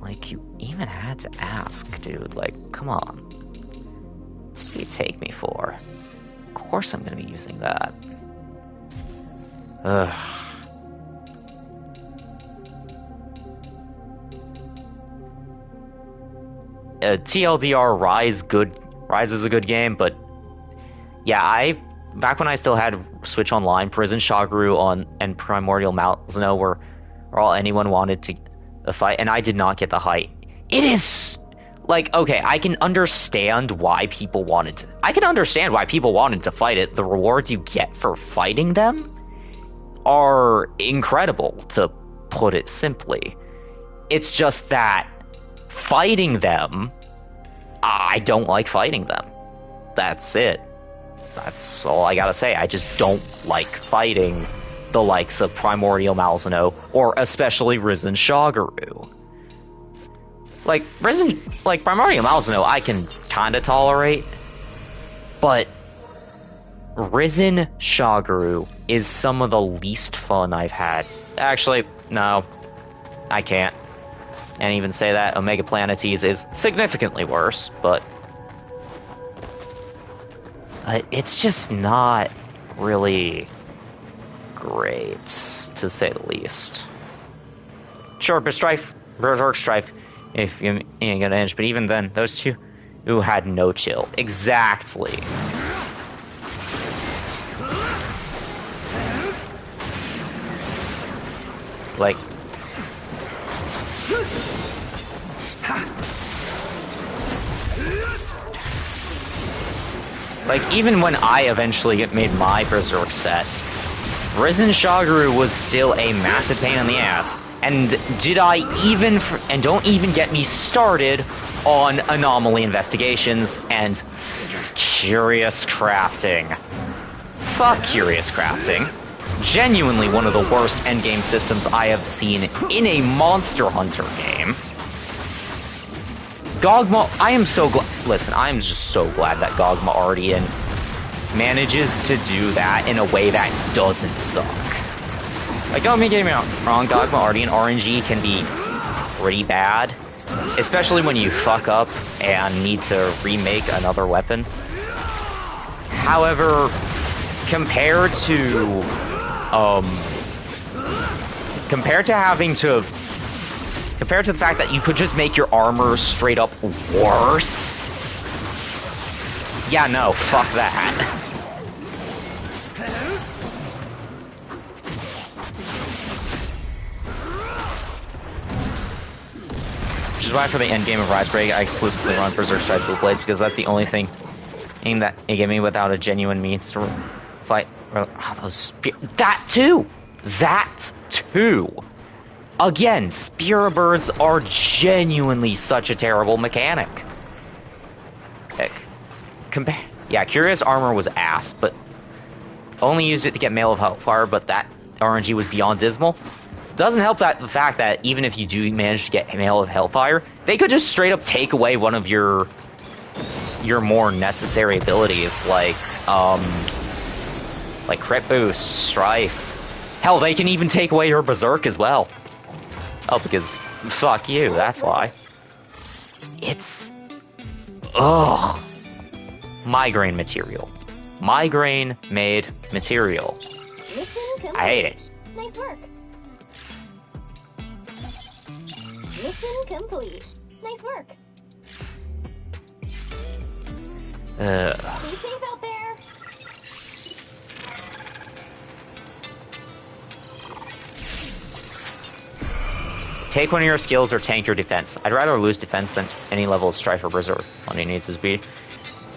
[SPEAKER 1] Like you even had to ask, dude. Like, come on. What do you take me for? Of course I'm gonna be using that. Ugh. TLDR, Rise is a good game, but yeah, back when I still had Switch Online, Prison Shagaru and Primordial Malzeno were all anyone wanted to fight, and I did not get the height. It is like, okay, I can understand why people wanted to fight it. The rewards you get for fighting them are incredible, to put it simply. It's just that fighting them, I don't like fighting them. That's it. That's all I gotta say. I just don't like fighting the likes of Primordial Malzeno, or especially Risen Shagaru. Like, Primordial Malzeno I can kinda tolerate, but Risen Shagaru is some of the least fun I've had. Actually, no, I can't. And even say that Omega Planetes is significantly worse, but it's just not really great, to say the least. Sure, Berserk Strife, if you ain't gonna inch, but even then, those two who had no chill. Exactly. Like, even when I eventually made my Berserk set, Risen Shagaru was still a massive pain in the ass. And and don't even get me started on anomaly investigations and curious crafting. Fuck curious crafting. Genuinely one of the worst endgame systems I have seen in a Monster Hunter game. Gogma, I am so glad. Listen, I am just so glad that Gogma Ardian manages to do that in a way that doesn't suck. Like, don't get me wrong, Gogma Ardian RNG can be pretty bad, especially when you fuck up and need to remake another weapon. However, compared to compared to having to... Compared to the fact that you could just make your armor straight up worse. Yeah, no, fuck that. Which is why for the end game of Risebreak, I exclusively run Berserk Strike Blue Blades, because that's the only thing that it gave me without a genuine means to fight. Oh, those that too! That too! Again, Spear Birds are genuinely such a terrible mechanic. Yeah, Curious Armor was ass, but only used it to get Mail of Hellfire, but that RNG was beyond dismal. Doesn't help that the fact that even if you do manage to get Mail of Hellfire, they could just straight up take away one of your more necessary abilities, like crit boost, strife. Hell, they can even take away your berserk as well. Oh, because fuck you, that's why. It's ugh. Migraine material. Migraine made material.
[SPEAKER 3] Mission complete.
[SPEAKER 1] I hate it.
[SPEAKER 3] Nice work. Mission complete. Nice work. Be safe out there.
[SPEAKER 1] Take one of your skills or tank your defense. I'd rather lose defense than any level of strife or berserk. All he needs is speed.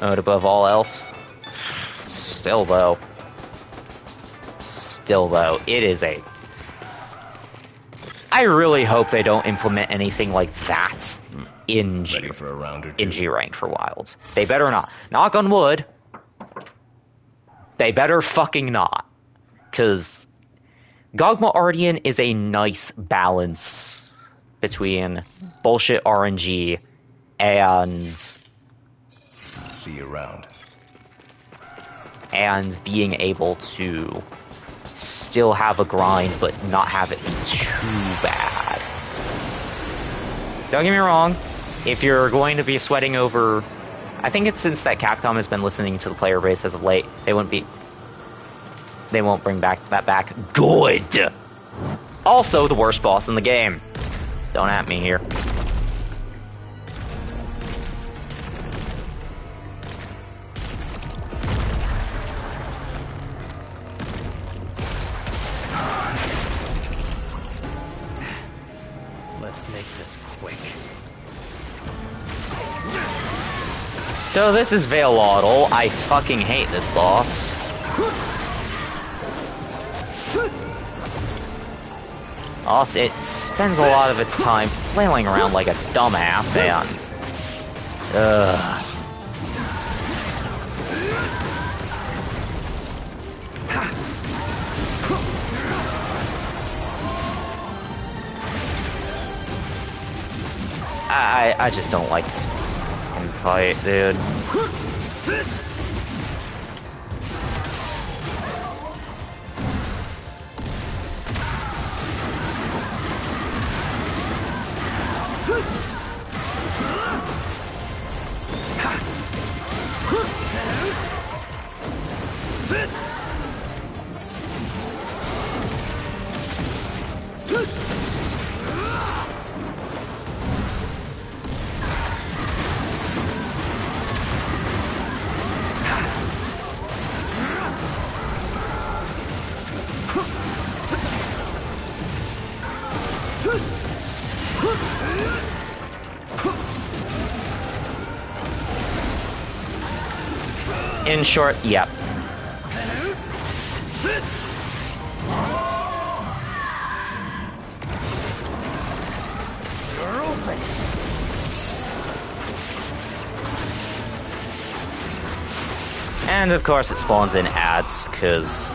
[SPEAKER 1] But above all else, still though, it is a... I really hope they don't implement anything like that in G rank for Wilds. They better not. Knock on wood. They better fucking not. Because Gogma Ardian is a nice balance between bullshit RNG and...
[SPEAKER 5] See you around.
[SPEAKER 1] And being able to still have a grind, but not have it be too bad. Don't get me wrong, if you're going to be sweating over... I think it's since that Capcom has been listening to the player base as of late, they won't bring that back. Good! Also, the worst boss in the game. Don't at me here.
[SPEAKER 7] Let's make this quick.
[SPEAKER 1] So this is Veilotl. I fucking hate this boss. Also, it spends a lot of its time flailing around like a dumbass and... Ugh. I just don't like this fight, dude. In short, yep. And of course it spawns in ads, because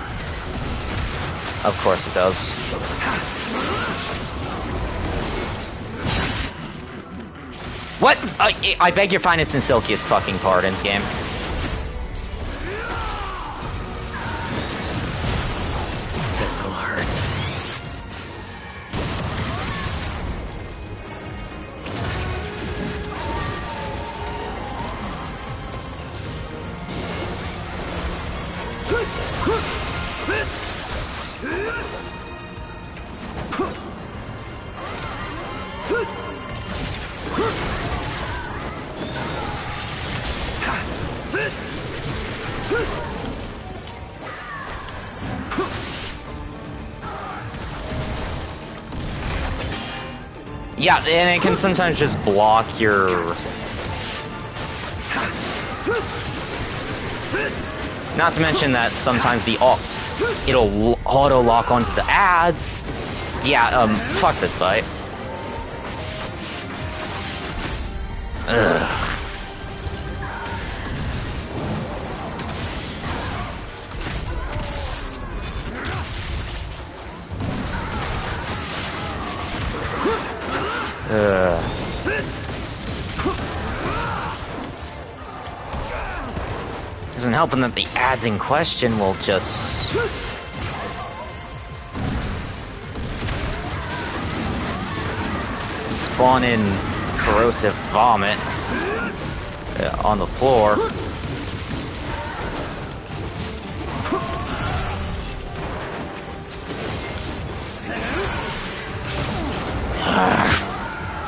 [SPEAKER 1] of course it does. What? I beg your finest and silkiest fucking pardons, game.
[SPEAKER 7] This'll hurt.
[SPEAKER 1] Yeah, and it can sometimes just block your... Not to mention that sometimes it'll auto-lock onto the ads. Yeah, fuck this fight. Ugh. Isn't helping that the ads in question will just... spawn in corrosive vomit on the floor.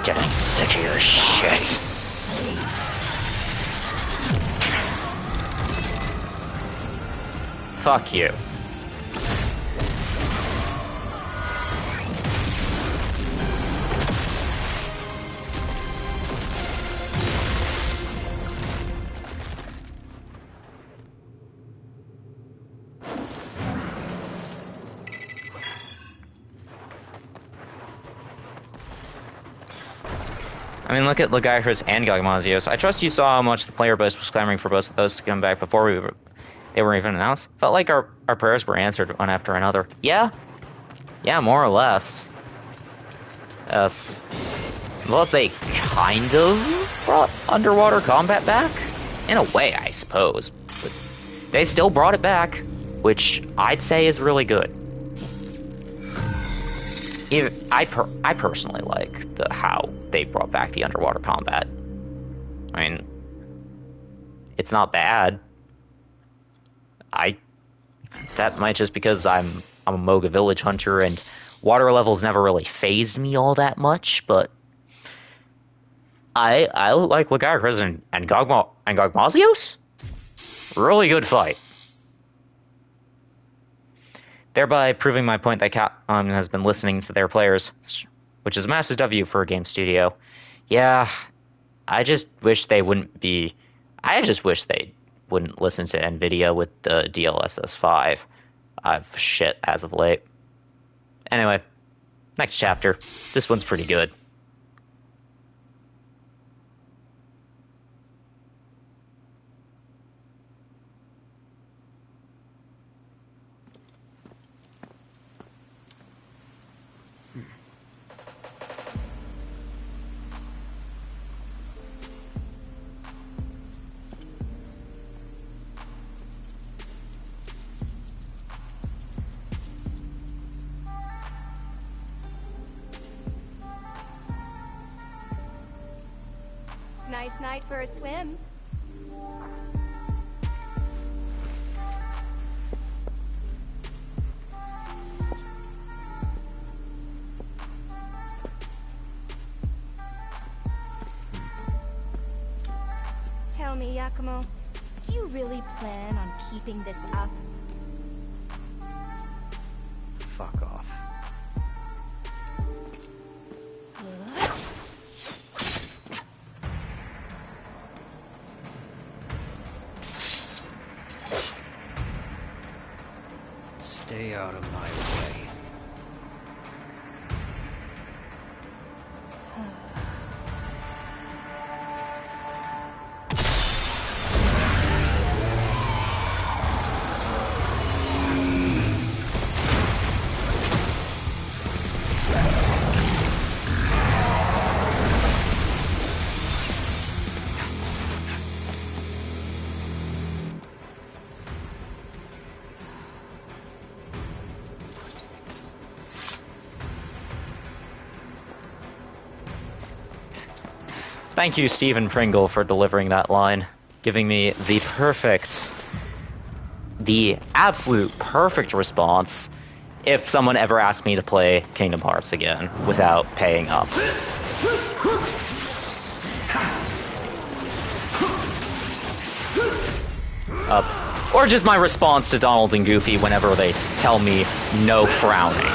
[SPEAKER 1] Getting sick of your shit. Fuck you. I mean, look at Lagairis and Gagmazios. I trust you saw how much the player base was clamoring for both of those to come back before they were even announced. Felt like our prayers were answered one after another. Yeah? Yeah, more or less. Yes. Plus, they kind of brought underwater combat back? In a way, I suppose. But they still brought it back, which I'd say is really good. I personally like how they brought back the underwater combat. I mean, it's not bad. That might just because I'm a Moga village hunter and water levels never really phased me all that much, but I like Lagairis and Gagmazios. Really good fight. Thereby proving my point that Capcom has been listening to their players, which is a massive W for a game studio. Yeah, I just wish they wouldn't listen to Nvidia with the DLSS 5. I've shit as of late. Anyway, next chapter. This one's pretty good.
[SPEAKER 2] Nice night for a swim. Tell me, Yakumo, do you really plan on keeping this up?
[SPEAKER 4] Fuck off. Stay out of my way.
[SPEAKER 1] Thank you, Stephen Pringle, for delivering that line, giving me the absolute perfect response if someone ever asked me to play Kingdom Hearts again without paying up. Or just my response to Donald and Goofy whenever they tell me no frowning.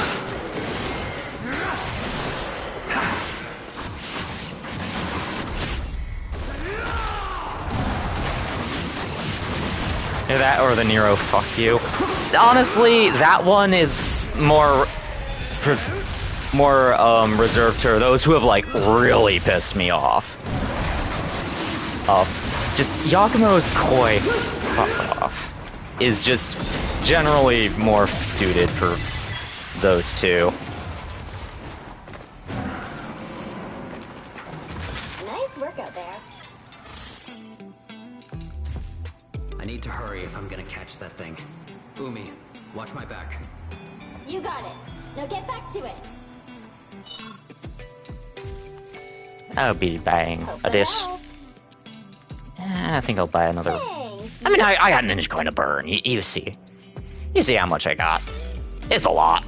[SPEAKER 1] Either that or the Nero fuck you. Honestly, that one is more reserved to those who have like really pissed me off. Just Yakumo's koi fuck off is just generally more suited for those two.
[SPEAKER 3] Nice work out there.
[SPEAKER 4] I need to hurry if I'm gonna catch that thing. Umi, watch my back.
[SPEAKER 3] You got it. Now get back to it.
[SPEAKER 1] I'll be buying
[SPEAKER 3] Hope
[SPEAKER 1] a
[SPEAKER 3] that
[SPEAKER 1] dish.
[SPEAKER 3] helps.
[SPEAKER 1] I think I'll buy another.
[SPEAKER 3] Thanks.
[SPEAKER 1] I mean, I got ninja coin to burn. You see. You see how much I got. It's a lot.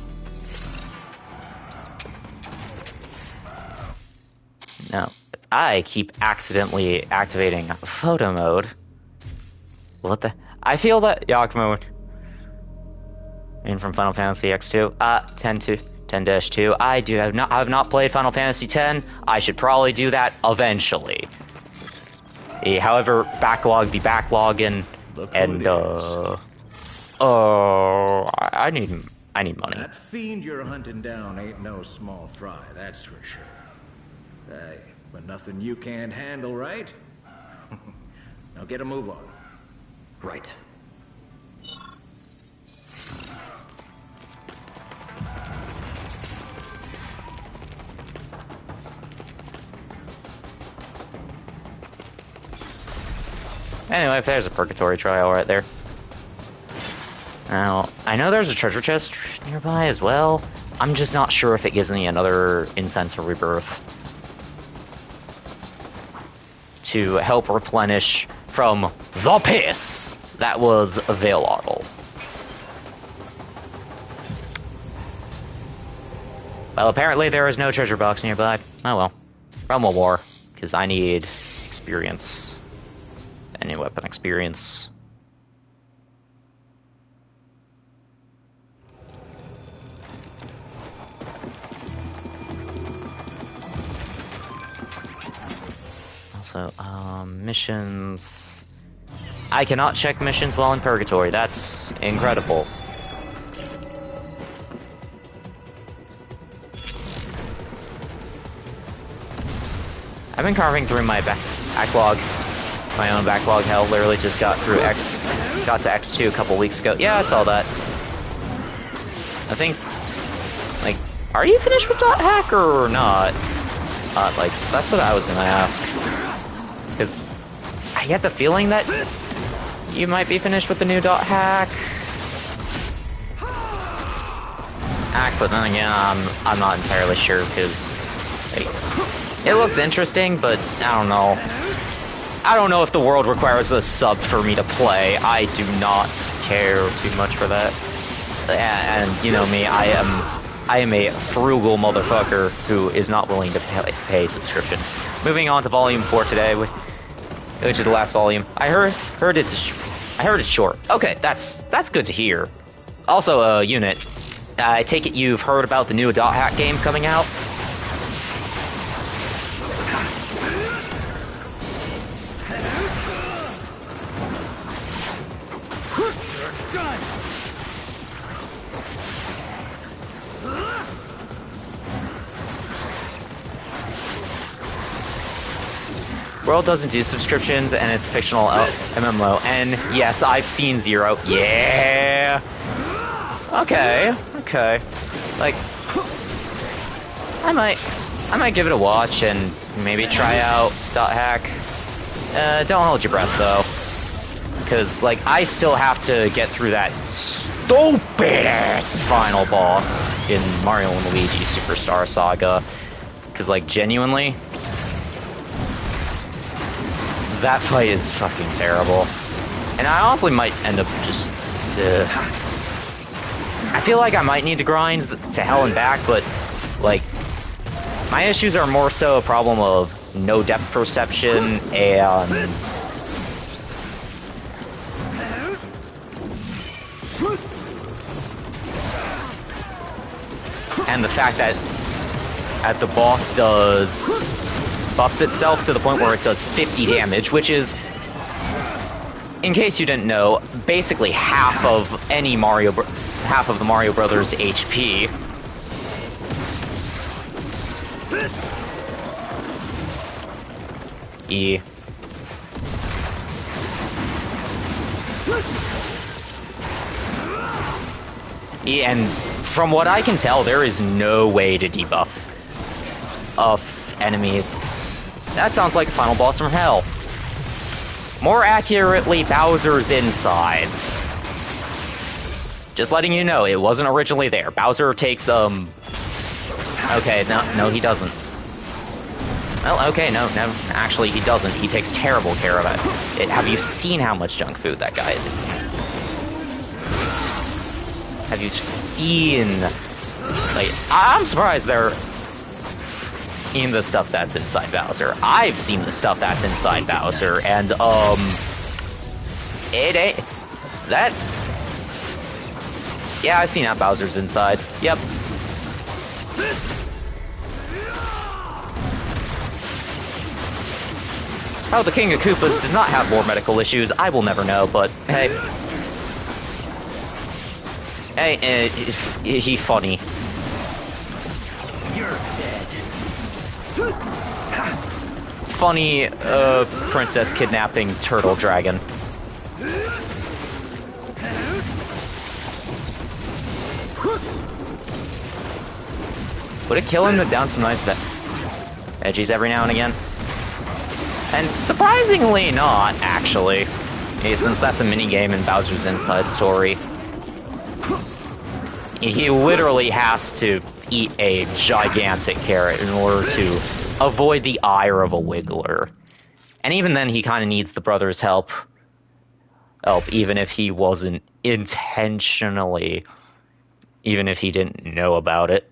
[SPEAKER 1] No. I keep accidentally activating photo mode. What the? I feel that Yakumo in from Final Fantasy X2. 10-2. I have not played Final Fantasy X. I should probably do that eventually. However, backlog be backlogging, and I need money.
[SPEAKER 5] That fiend you're hunting down ain't no small fry, that's for sure. Hey, but nothing you can't handle, right? Now get a move on.
[SPEAKER 4] Right.
[SPEAKER 1] Anyway, there's a purgatory trial right there. Now, I know there's a treasure chest nearby as well. I'm just not sure if it gives me another incense for rebirth to help replenish from the piss that was Veilotl. Well, apparently there is no treasure box nearby. Oh well. Realm of War, because I need experience. Any weapon experience. Also, missions. I cannot check missions while in Purgatory. That's incredible. I've been carving through my backlog. My own backlog. Hell, literally just got through got to X2 a couple weeks ago. Yeah, I saw that. I think, like, are you finished with Dot Hack or not? Like, that's what I was gonna ask. Because I get the feeling that you might be finished with the new Dot Hack. But then again, I'm not entirely sure because it looks interesting, but I don't know. I don't know if the world requires a sub for me to play. I do not care too much for that. And you know me, I am a frugal motherfucker who is not willing to pay subscriptions. Moving on to Volume 4 today, which is the last volume. I heard it's short. Okay, that's good to hear. Also, Unit, I take it you've heard about the new Dot Hack game coming out? World doesn't do subscriptions, and it's a fictional MMO. And yes, I've seen Zero. Yeah. Okay. Like, I might give it a watch and maybe try out Dot Hack. Don't hold your breath though, because like I still have to get through that stupid ass final boss in Mario and Luigi Superstar Saga. Because like genuinely, that fight is fucking terrible. And I honestly might end up just... I feel like I might need to grind to hell and back, but, like, my issues are more so a problem of no depth perception and... and the fact that the boss buffs itself to the point where it does 50 damage, which is in case you didn't know, basically half of the Mario Brothers HP. E. And from what I can tell, there is no way to debuff enemies. That sounds like a final boss from hell. More accurately, Bowser's insides. Just letting you know, it wasn't originally there. Bowser takes, Okay, no, he doesn't. Well, okay, no, actually he doesn't. He takes terrible care of it. Have you seen how much junk food that guy is eating? Have you seen... Like, I'm surprised they're in the stuff that's inside Bowser. I've seen the stuff that's inside Bowser, and, it ain't... That... Yeah, I've seen how Bowser's insides. Yep. How the King of Koopas does not have more medical issues, I will never know, but hey. Hey, he funny.
[SPEAKER 7] You're dead.
[SPEAKER 1] Funny, princess kidnapping turtle dragon. Would it kill him to down some nice veggies every now and again? And surprisingly not, actually. Since that's a minigame in Bowser's Inside Story. He literally has to eat a gigantic carrot in order to avoid the ire of a Wiggler. And even then, he kind of needs the brothers' help. Even if he wasn't intentionally... Even if he didn't know about it.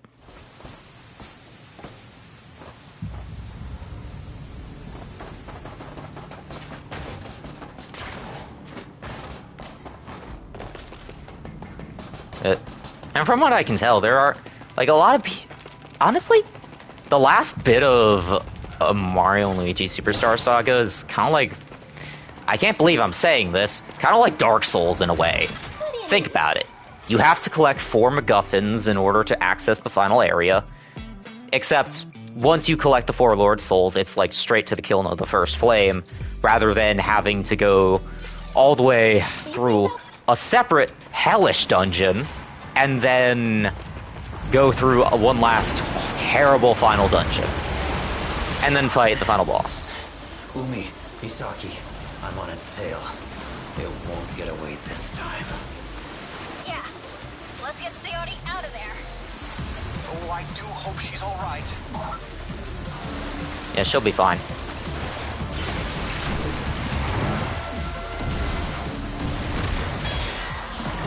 [SPEAKER 1] And from what I can tell, there are, like, a lot of honestly, the last bit of Mario and Luigi Superstar Saga is kind of like, I can't believe I'm saying this, kind of like Dark Souls in a way. Think about it. You have to collect 4 MacGuffins in order to access the final area, except once you collect the 4 Lord Souls, it's like straight to the kiln of the first flame, rather than having to go all the way through a separate hellish dungeon, and then go through one last terrible final dungeon, and then fight the final boss.
[SPEAKER 4] Umi, Misaki, I'm on its tail. It won't get away this time.
[SPEAKER 2] Yeah. Let's get Sayori out of there.
[SPEAKER 6] Oh, I do hope she's alright.
[SPEAKER 1] Yeah, she'll be fine.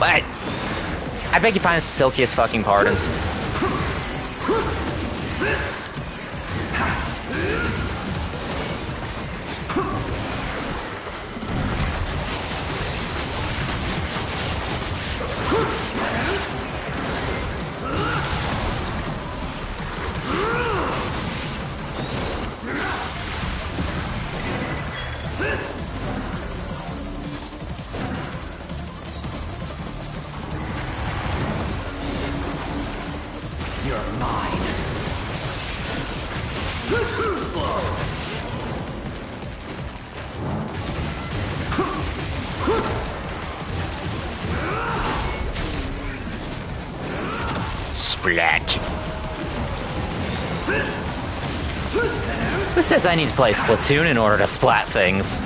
[SPEAKER 1] But I beg your silkiest fucking pardons. Splat. Who says I need to play Splatoon in order to splat things?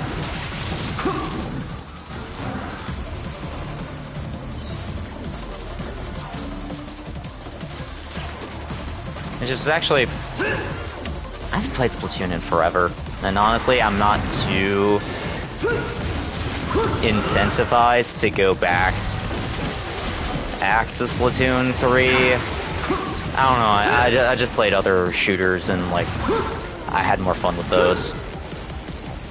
[SPEAKER 1] It's just actually... I haven't played Splatoon in forever, and honestly, I'm not too incentivized to go back to Splatoon 3. I don't know, I just played other shooters and, like, I had more fun with those.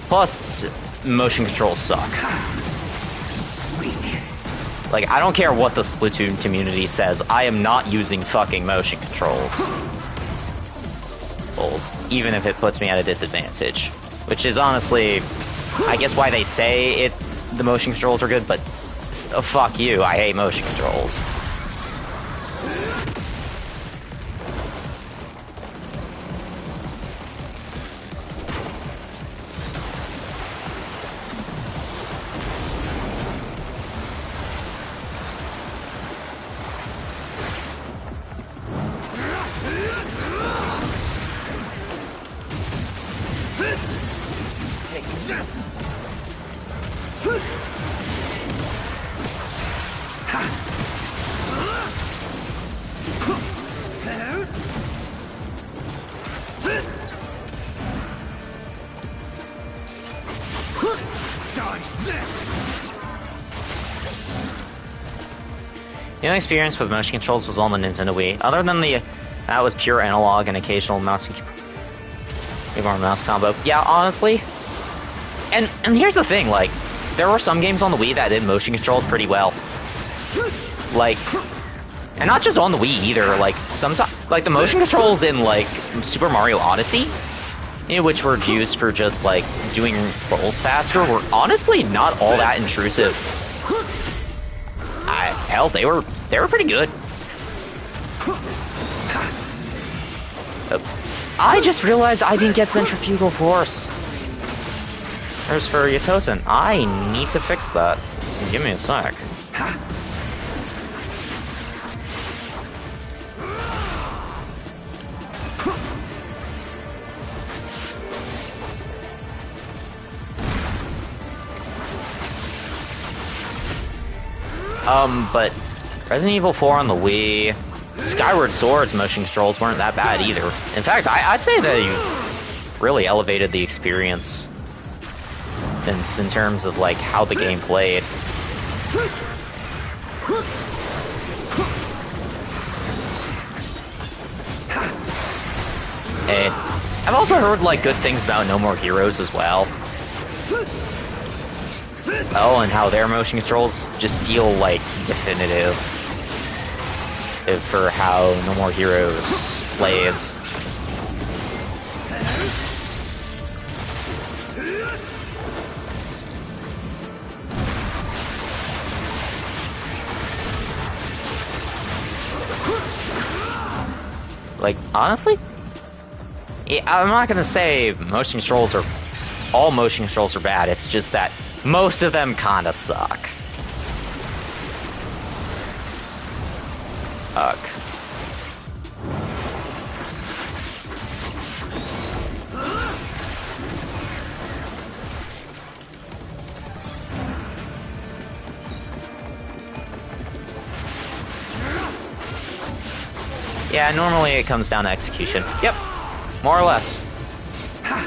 [SPEAKER 1] Plus, motion controls suck. Like, I don't care what the Splatoon community says, I am not using fucking motion controls. Even if it puts me at a disadvantage. Which is honestly, I guess why they say it the motion controls are good, but fuck you, I hate motion controls. The only experience with motion controls was on the Nintendo Wii. Other than that was pure analog and occasional mouse and keyboard mouse combo. Yeah, honestly. And here's the thing, like, there were some games on the Wii that did motion controls pretty well. Like, and not just on the Wii either, like, sometimes, like, the motion controls in, like, Super Mario Odyssey, which were used for just, like, doing rolls faster, were honestly not all that intrusive. Hell, they were pretty good. I just realized I didn't get centrifugal force. There's for Yatosen. I need to fix that. Give me a sec. But Resident Evil 4 on the Wii, Skyward Sword's motion controls weren't that bad either. In fact, I'd say they really elevated the experience in terms of, like, how the game played. Hey, I've also heard, like, good things about No More Heroes as well. Oh, and how their motion controls just feel, like, definitive for how No More Heroes plays. Like, honestly? Yeah, I'm not gonna say all motion controls are bad, it's just that most of them kinda suck. Ugh. Yeah, normally it comes down to execution. Yep, more or less.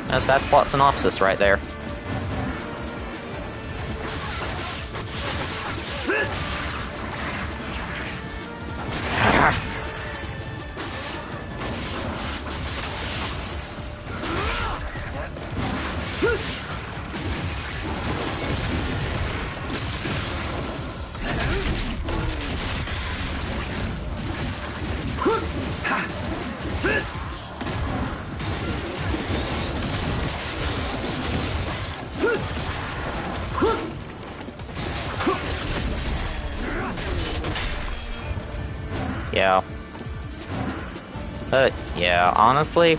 [SPEAKER 1] That's plot synopsis right there. Yeah. Yeah, honestly,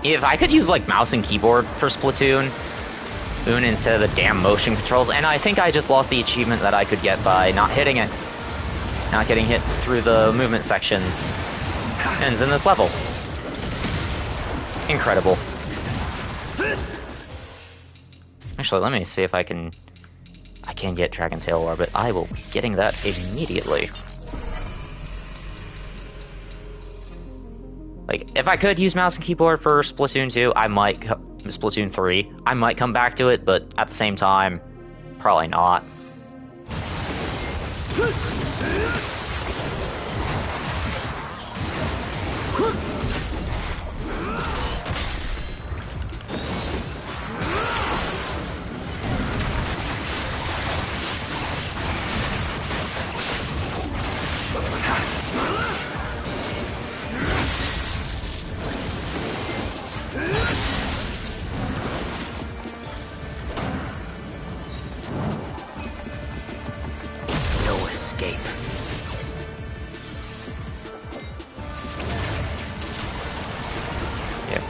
[SPEAKER 1] if I could use, like, mouse and keyboard for Splatoon instead of the damn motion controls, and I think I just lost the achievement that I could get by not hitting it. Not getting hit through the movement sections. Ends in this level. Incredible. Actually, let me see if I can get Dragon Tail Orbit. I will be getting that immediately. Like, if I could use mouse and keyboard for Splatoon 2, Splatoon 3, I might come back to it, but at the same time, probably not. escape. Yep.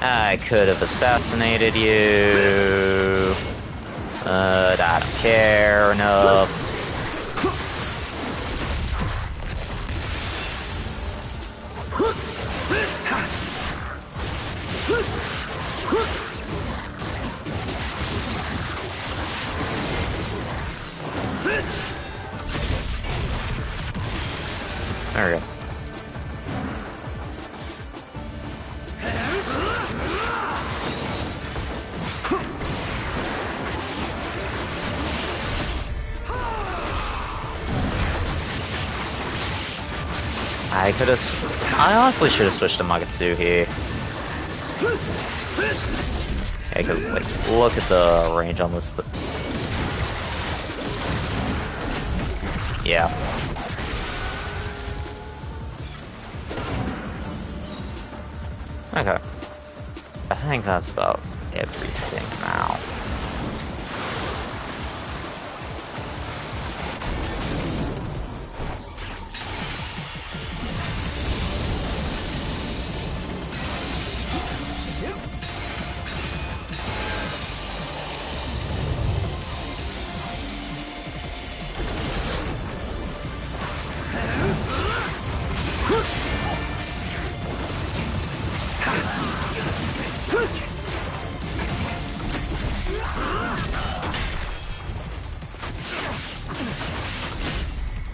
[SPEAKER 1] I could have assassinated you, but I don't care enough. There we go. I honestly should have switched to Magatsuhi. Yeah, because, like, look at the range on this. Yeah. Okay. I think that's about everything now.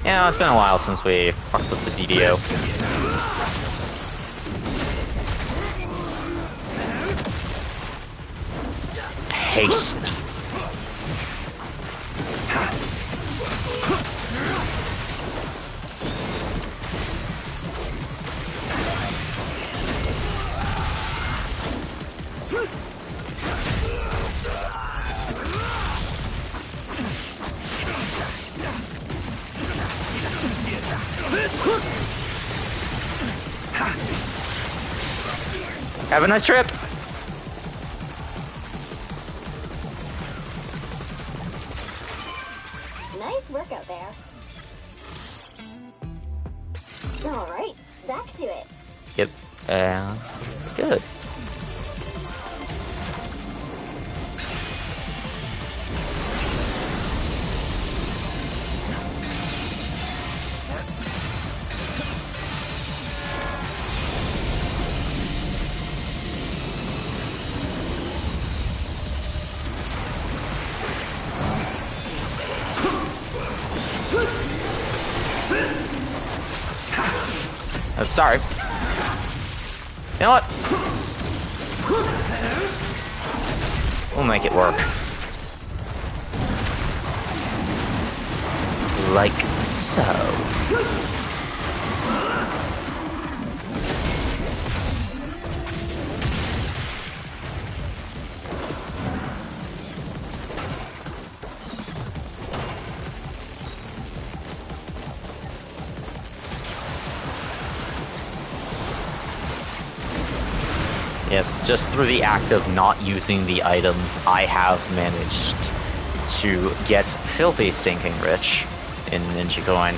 [SPEAKER 1] Yeah, it's been a while since we fucked with the DDO. Haste. Have a nice trip.
[SPEAKER 3] Nice work out there. All right, back to it.
[SPEAKER 1] Yep. Good. Oh, sorry. You know what? We'll make it work. Like so. Yes, just through the act of not using the items, I have managed to get filthy stinking rich in Ninja Coin.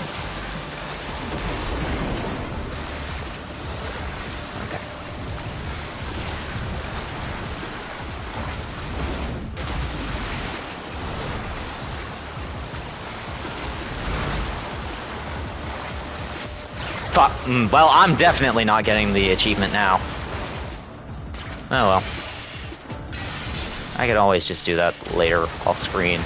[SPEAKER 1] Okay. Well, I'm definitely not getting the achievement now. Oh well. I could always just do that later off screen.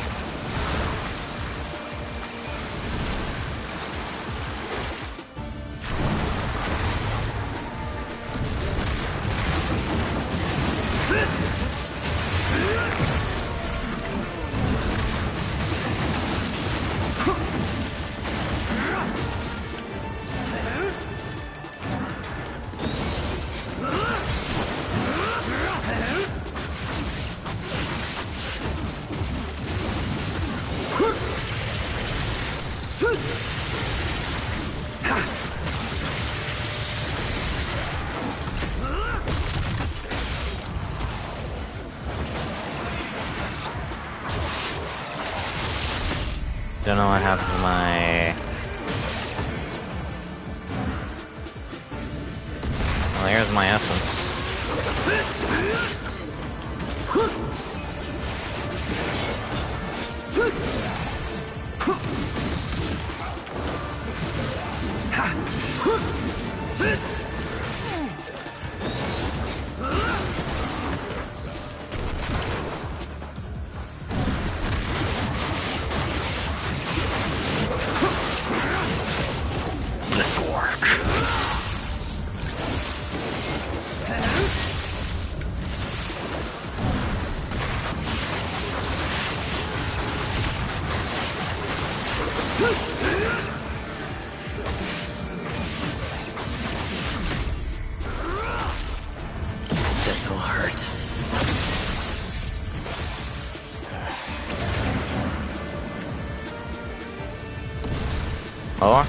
[SPEAKER 1] Don't know what happened to my... Well, here's my essence. This'll work. This'll hurt. Oh?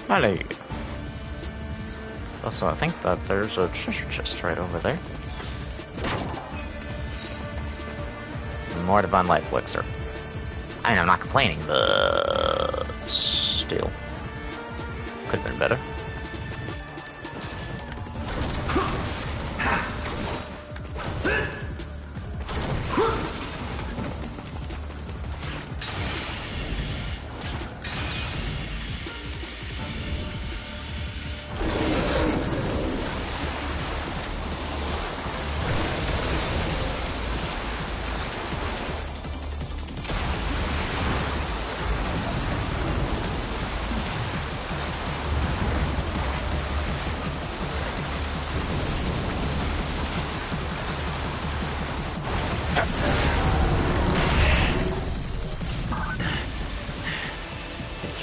[SPEAKER 1] Hello. Also, I think that there's a treasure chest right over there. More divine life elixir. I mean, I'm not complaining, but still. Could have been better.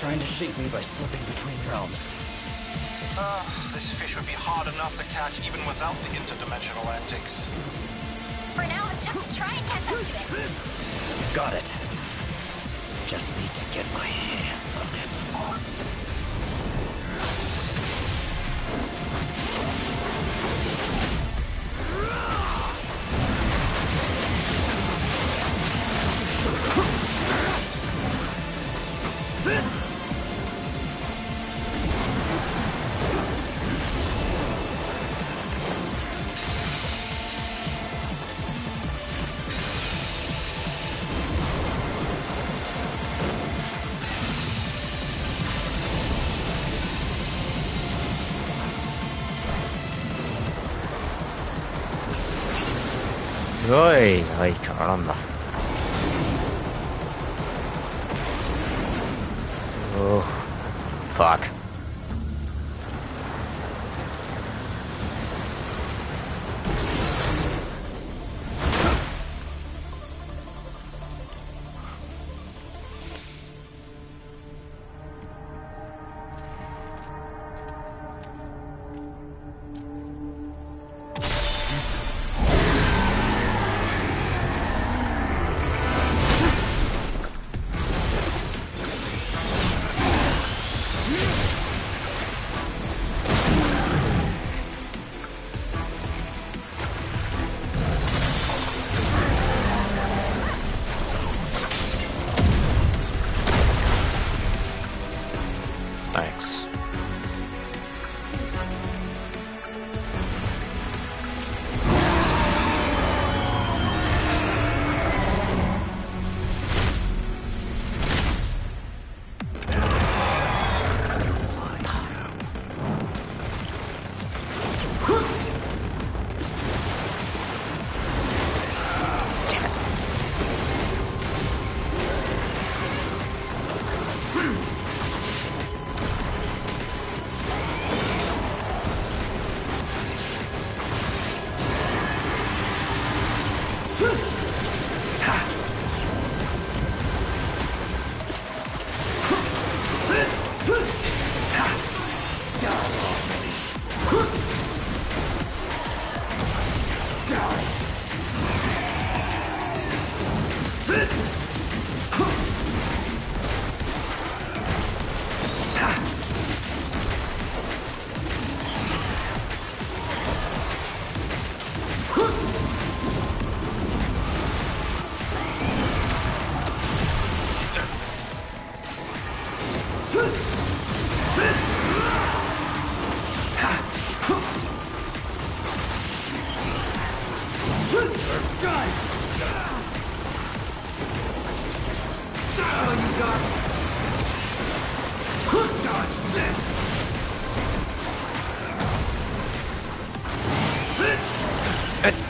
[SPEAKER 4] Trying to shake me by slipping between realms.
[SPEAKER 6] This fish would be hard enough to catch even without the interdimensional antics.
[SPEAKER 2] For now, just try and catch up to it.
[SPEAKER 4] Got it. Just need to get my hands on it.
[SPEAKER 1] Ay, ay, caramba. Oh, fuck.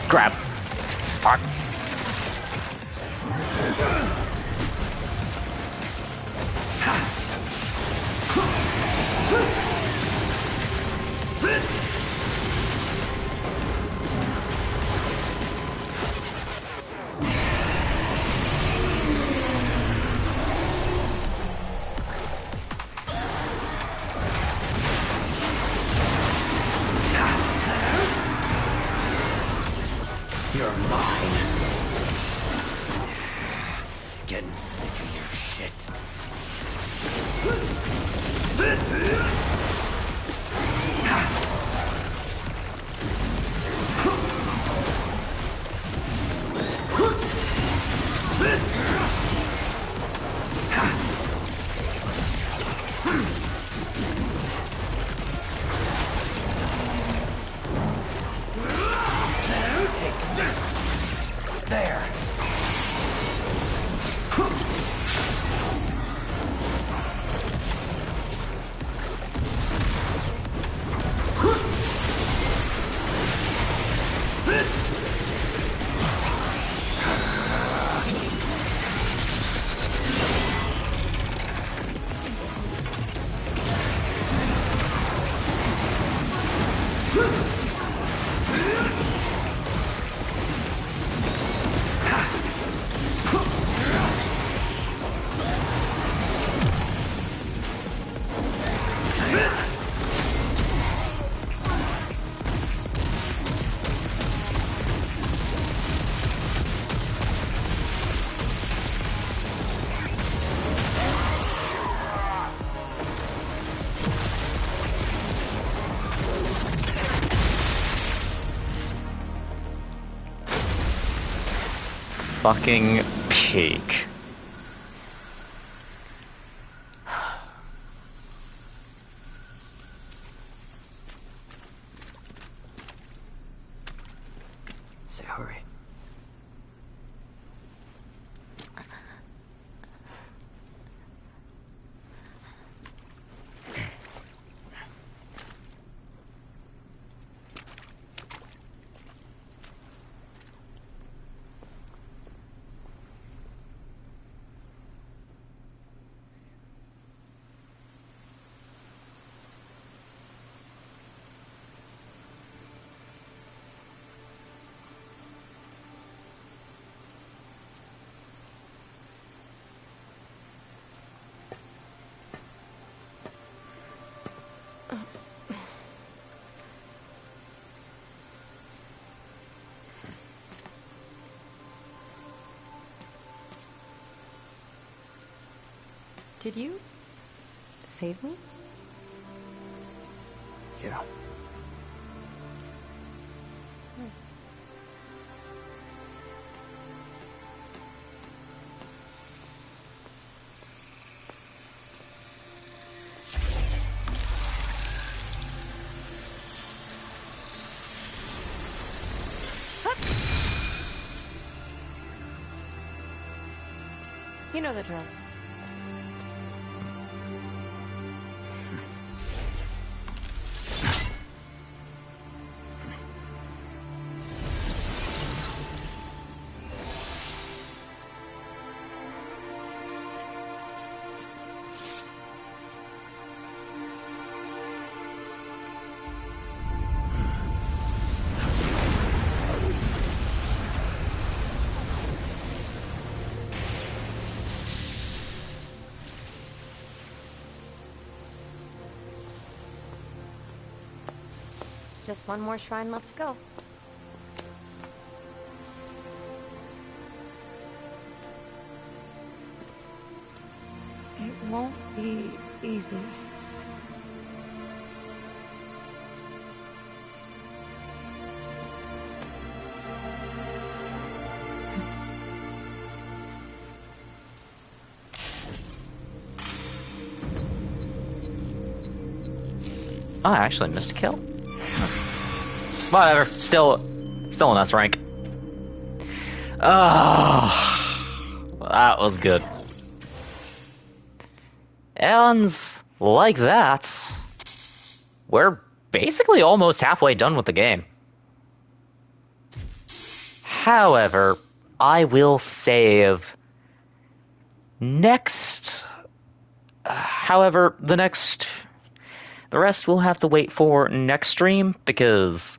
[SPEAKER 1] Grab. Fuck.
[SPEAKER 7] You're mine. Getting sick of your shit. Take this. There.
[SPEAKER 1] Fucking peak.
[SPEAKER 4] Say hurry.
[SPEAKER 8] Did you save me?
[SPEAKER 4] Yeah.
[SPEAKER 8] You know the drill. Just one more shrine left to go.
[SPEAKER 9] It won't be easy.
[SPEAKER 1] Oh, I actually missed a kill. Whatever. Still an S rank. Ah, that was good. And like that, we're basically almost halfway done with the game. However, I will save next. However, the rest will have to wait for next stream because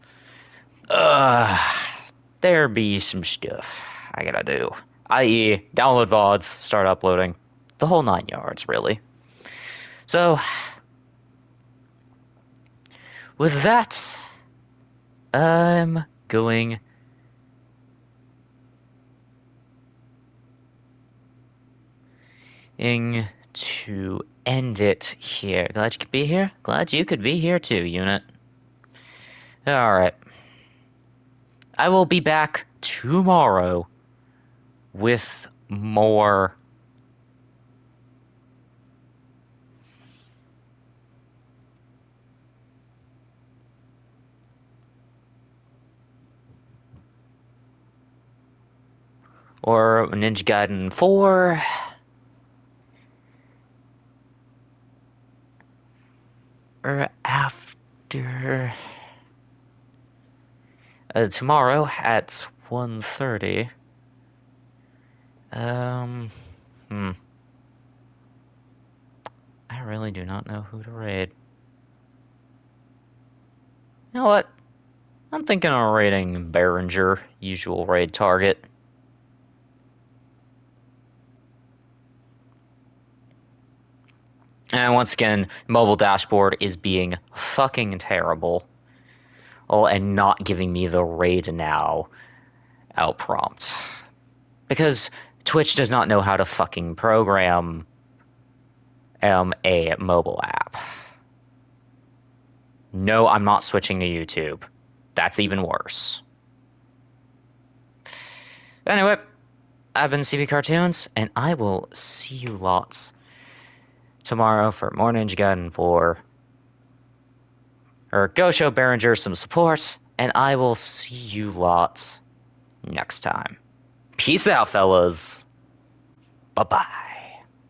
[SPEAKER 1] there be some stuff I gotta do. I.e., download VODs, start uploading, the whole 9 yards, really. So, with that, I'm going to end it here. Glad you could be here. Glad you could be here too, unit. Alright. I will be back tomorrow with more or Ninja Gaiden 4 or after tomorrow at 1:30. I really do not know who to raid. You know what? I'm thinking of raiding Behringer, usual raid target. And once again, mobile dashboard is being fucking terrible. Oh, and not giving me the raid now out prompt. Because Twitch does not know how to fucking program a mobile app. No, I'm not switching to YouTube. That's even worse. Anyway, I've been CB Cartoons, and I will see you lots tomorrow for more Ninja Gaiden 4. Or go show Behringer some support, and I will see you lots next time. Peace out, fellas. Bye-bye.